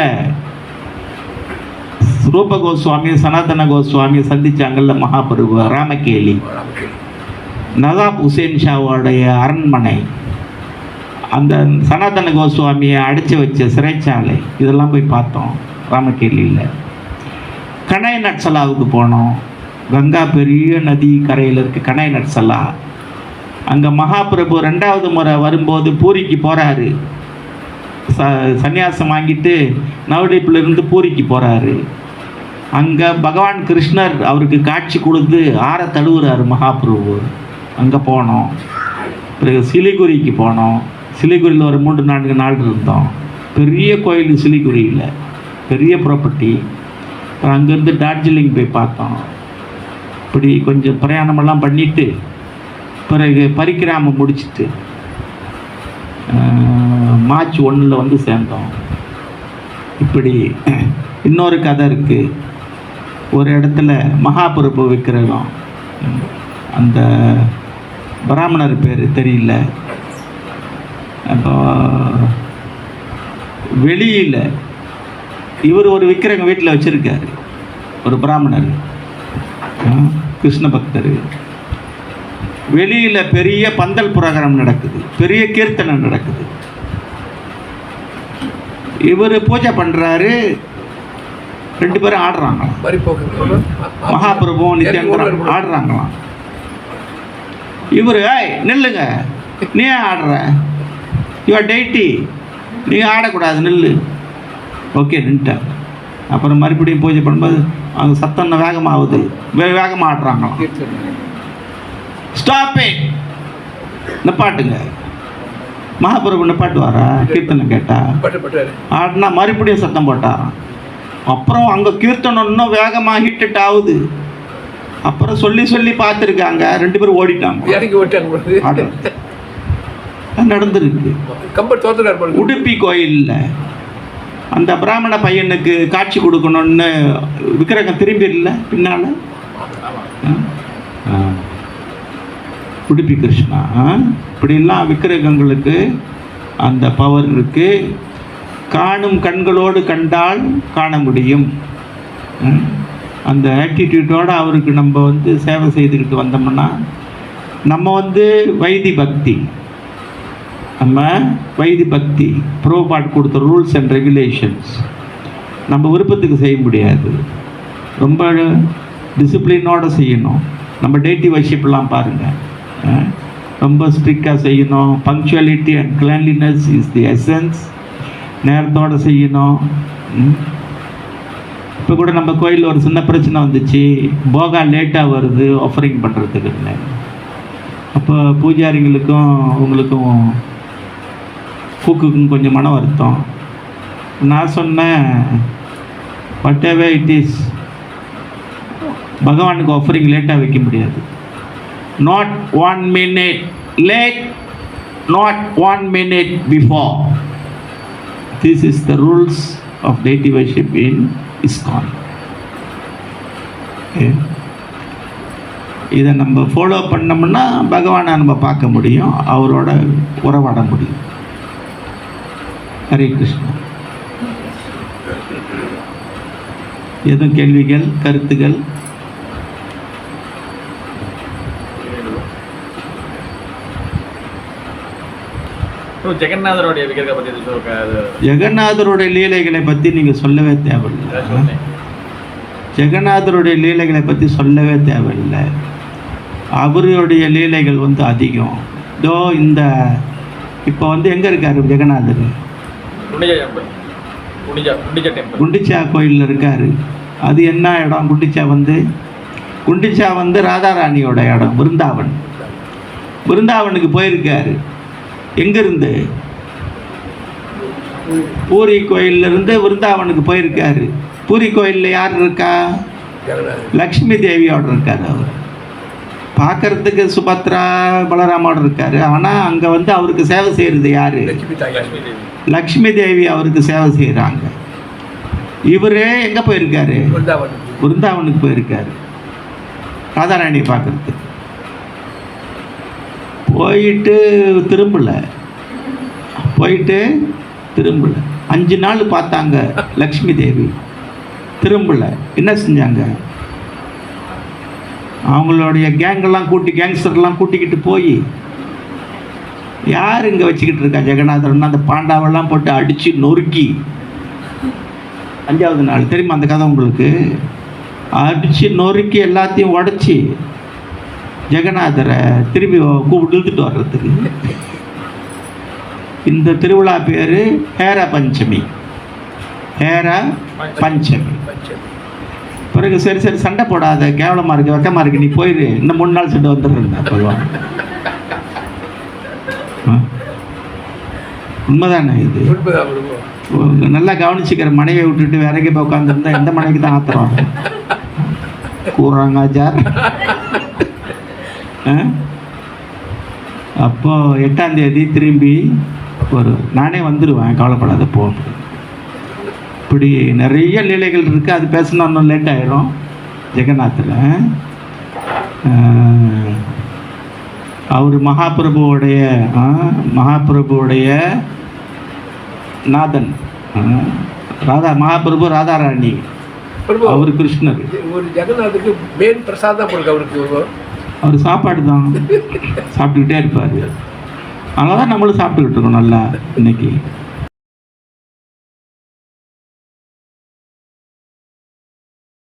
ரூப கோஸ்வாமி சனாதன கோஸ்வாமி சந்திச்சாங்கல்ல மகாபிரபு, ராமகேலி. நவாப் ஹுசேன் ஷாவோடைய அரண்மனை, அந்த சனாதன கோஸ்வாமியை அடைச்சி வச்ச சிறைச்சாலை, இதெல்லாம் போய் பார்த்தோம் ராமகேலியில். கனை நட்சலாவுக்கு போனோம். கங்கா பெரிய நதி கரையில் இருக்க கனை நட்சலா. அங்கே மகாபிரபு 2வது முறை வரும்போது பூரிக்கு போகிறாரு. சன்னியாசம் வாங்கிட்டு நவடீப்பிலிருந்து பூரிக்கு போகிறாரு. அங்கே பகவான் கிருஷ்ணர் அவருக்கு காட்சி கொடுத்து ஆற தழுவுறாரு மகாபிரபு. அங்கே போனோம். பிறகு சிலிகுரிக்கு போனோம். சிலிகுரியில் ஒரு 3-4 நாள் இருந்தோம். பெரிய கோயில் சிலிகுரியில், பெரிய ப்ராப்பர்ட்டி. அங்கேருந்து டார்ஜிலிங் போய் பார்த்தோம். இப்படி கொஞ்சம் பிரயாணமெல்லாம் பண்ணிவிட்டு பிறகு பரிக்கிராமம் முடிச்சுட்டு மார்ச் 1 வந்து சேர்ந்தோம். இப்படி இன்னொரு கதை இருக்குது. ஒரு இடத்துல மகாபிரபு விக்கிரகம், அந்த பிராமணர் பேர் தெரியல. அப்போ வெளியில் இவர் ஒரு விக்கிரகம் வீட்டில் வச்சுருக்காரு, ஒரு பிராமணர், கிருஷ்ண பக்தர். வெளியில் பெரிய பந்தல் புரோகிராம் நடக்குது, பெரிய கீர்த்தனை நடக்குது. இவர் பூஜை பண்ணுறாரு, 2 பேரும் ஆடுறாங்க. மகாபிரபுவும் நித்யானந்தரும் ஆடுறாங்களாம். இவர் நில்லுங்க, நீ ஏன் ஆடுற, யுவர் டெய்டி, நீ ஆடக்கூடாது, நில்லு. ஓகே நின்ட்டார். அப்புறம் மறுபடியும் பூஜை பண்ணும்போது அவங்க சத்தம் வேகமாகுது, வேகமாக ஆடுறாங்களாம். ஸ்டாப் இட், நிப்பாட்டுங்க. மகாபிரபு நிப்பாட்டுவாரா? கீர்த்தனை கேட்டா ஆடினா மறுபடியும் சத்தம் போட்டாராம். அப்புறம் அங்கே கீர்த்தனம் இன்னும் வேகமாக ஹிட் ஆகுது. அப்புறம் சொல்லி பார்த்துருக்காங்க, 2 பேரும் ஓடிட்டாங்க. நடந்துருக்கு. உடுப்பி கோயிலில் அந்த பிராமண பையனுக்கு காட்சி கொடுக்கணும்னு விக்கிரகம் திரும்பி இல்லை பின்னால். உடுப்பி கிருஷ்ணா. இப்படிலாம் விக்கிரகங்களுக்கு அந்த பவர் இருக்குது. காணும் கண்களோடு கண்டால் காண முடியும். அந்த ஆட்டிடியூட்டோடு அவருக்கு நம்ம வந்து சேவை செய்துக்கிட்டு வந்தோம்னா நம்ம வந்து வைதி பக்தி. நம்ம வைதி பக்தி ப்ரோபாட் கொடுத்த ரூல்ஸ் அண்ட் ரெகுலேஷன்ஸ் நம்ம விருப்பத்துக்கு செய்ய முடியாது. ரொம்ப டிசிப்ளினோடு செய்யணும். நம்ம டெய்டி வர்ஷிப்லாம் பாருங்கள், ரொம்ப ஸ்ட்ரிக்டாக செய்யணும். Punctuality and cleanliness is the essence. நேரத்தோடு செய்யணும். இப்போ கூட நம்ம கோயிலில் ஒரு சின்ன பிரச்சனை வந்துச்சு, போகா லேட்டாக வருது ஆஃபரிங் பண்ணுறதுக்குன்னு. அப்போ பூஜாரிங்களுக்கும் உங்களுக்கும் கூக்குக்கும் கொஞ்சம் மன வருத்தம். நான் சொன்னேன், வாட் எவர் இட் இஸ், பகவானுக்கு ஆஃபரிங் லேட்டாக வைக்க முடியாது. not 1 minute late, not 1 minute before. This is the rules of deity worship in ISKCON. Okay. இதை நம்ம ஃபாலோ பண்ணோம்னா பகவானை நம்ம பார்க்க முடியும், அவரோட உறவாட முடியும். ஹரே கிருஷ்ணா. எதுவும் கேள்விகள், கருத்துகள்? ஜெகநாதருடைய லீலைகளை பற்றி நீங்கள் சொல்லவே தேவையில்லை. ஜெகநாதருடைய லீலைகளை பற்றி சொல்லவே தேவையில்லை. அவருடைய லீலைகள் அதிகம். இதோ இந்த இப்போ எங்கே இருக்கார் ஜெகநாதர்? குண்டிச்சா கோயிலில் இருக்கார். அது என்ன இடம்? குண்டிச்சா ராதாராணியோட இடம். விருந்தாவனுக்கு போயிருக்காரு. எங்கேருந்து? பூரி கோயிலிருந்து விருந்தாவனுக்கு போயிருக்காரு. பூரி கோயிலில் யார் இருக்கா? லக்ஷ்மி தேவியோடு இருக்கார். அவர் பார்க்கறதுக்கு சுபத்ரா பலராமோடு இருக்கார். ஆனால் அங்கே அவருக்கு சேவை செய்கிறது யார்? லக்ஷ்மி தேவி அவருக்கு சேவை செய்கிறாங்க. இவரே எங்கே போயிருக்காரு? விருந்தாவனுக்கு போயிருக்காரு ராதாராணியை பார்க்கறதுக்கு. போயிட்டு திரும்பல 5 நாள் பார்த்தாங்க லக்ஷ்மி தேவி, திரும்பல. என்ன செஞ்சாங்க? அவங்களுடைய கேங்ஸ்டர்லாம் கூட்டிக்கிட்டு போய், யார் இங்கே வச்சுக்கிட்டு இருக்கா ஜெகநாதர்னா, அந்த பாண்டாவெல்லாம் போட்டு அடித்து நொறுக்கி 5வது நாள், தெரியுமா அந்த கதை உங்களுக்கு? அடித்து நொறுக்கி எல்லாத்தையும் உடச்சி ஜெகநாதரை திரும்பி கூப்பிட்டு இழுத்துட்டு வர்றதுக்கு. இந்த திருவிழா பேர் ஹேர பஞ்சமி. பிறகு சரி சண்டை போடாத, கேவலமாக இருக்கு, வெக்கமாக இருக்கு, நீ போயிரு, இன்னும் 3 நாள் சென்று வந்துடுறேன் பகவான். உண்மைதானே இது? நல்லா கவனிச்சுக்கிற மனைவியை விட்டுட்டு வேற எங்கே போய் உட்காந்துருந்தா எந்த மனைவிக்கு தான் ஆத்திரம் கூறாங்க ஆச்சார். அப்போ 8ஆம் தேதி திரும்பி நானே வந்துடுவேன், கவலைப்படாத போ. இப்படி நிறைய லீலைகள் இருக்குது. அது பேசணும் இன்னும் லேட் ஆகிடும். ஜெகநாத்தில் அவர் மகாபிரபுவுடைய நாதன். மகாபிரபு ராதாராணி, அவர் கிருஷ்ணர். ஜெகநாத்துக்கு மெயின் பிரசாதம் அவருக்கு. அவர் சாப்பாடு தான் சாப்பிட்டுக்கிட்டே இருப்பார். அதனால தான் நம்மளும் சாப்பிட்டுக்கிட்டு இருக்கோம் நல்லா இன்னைக்கு.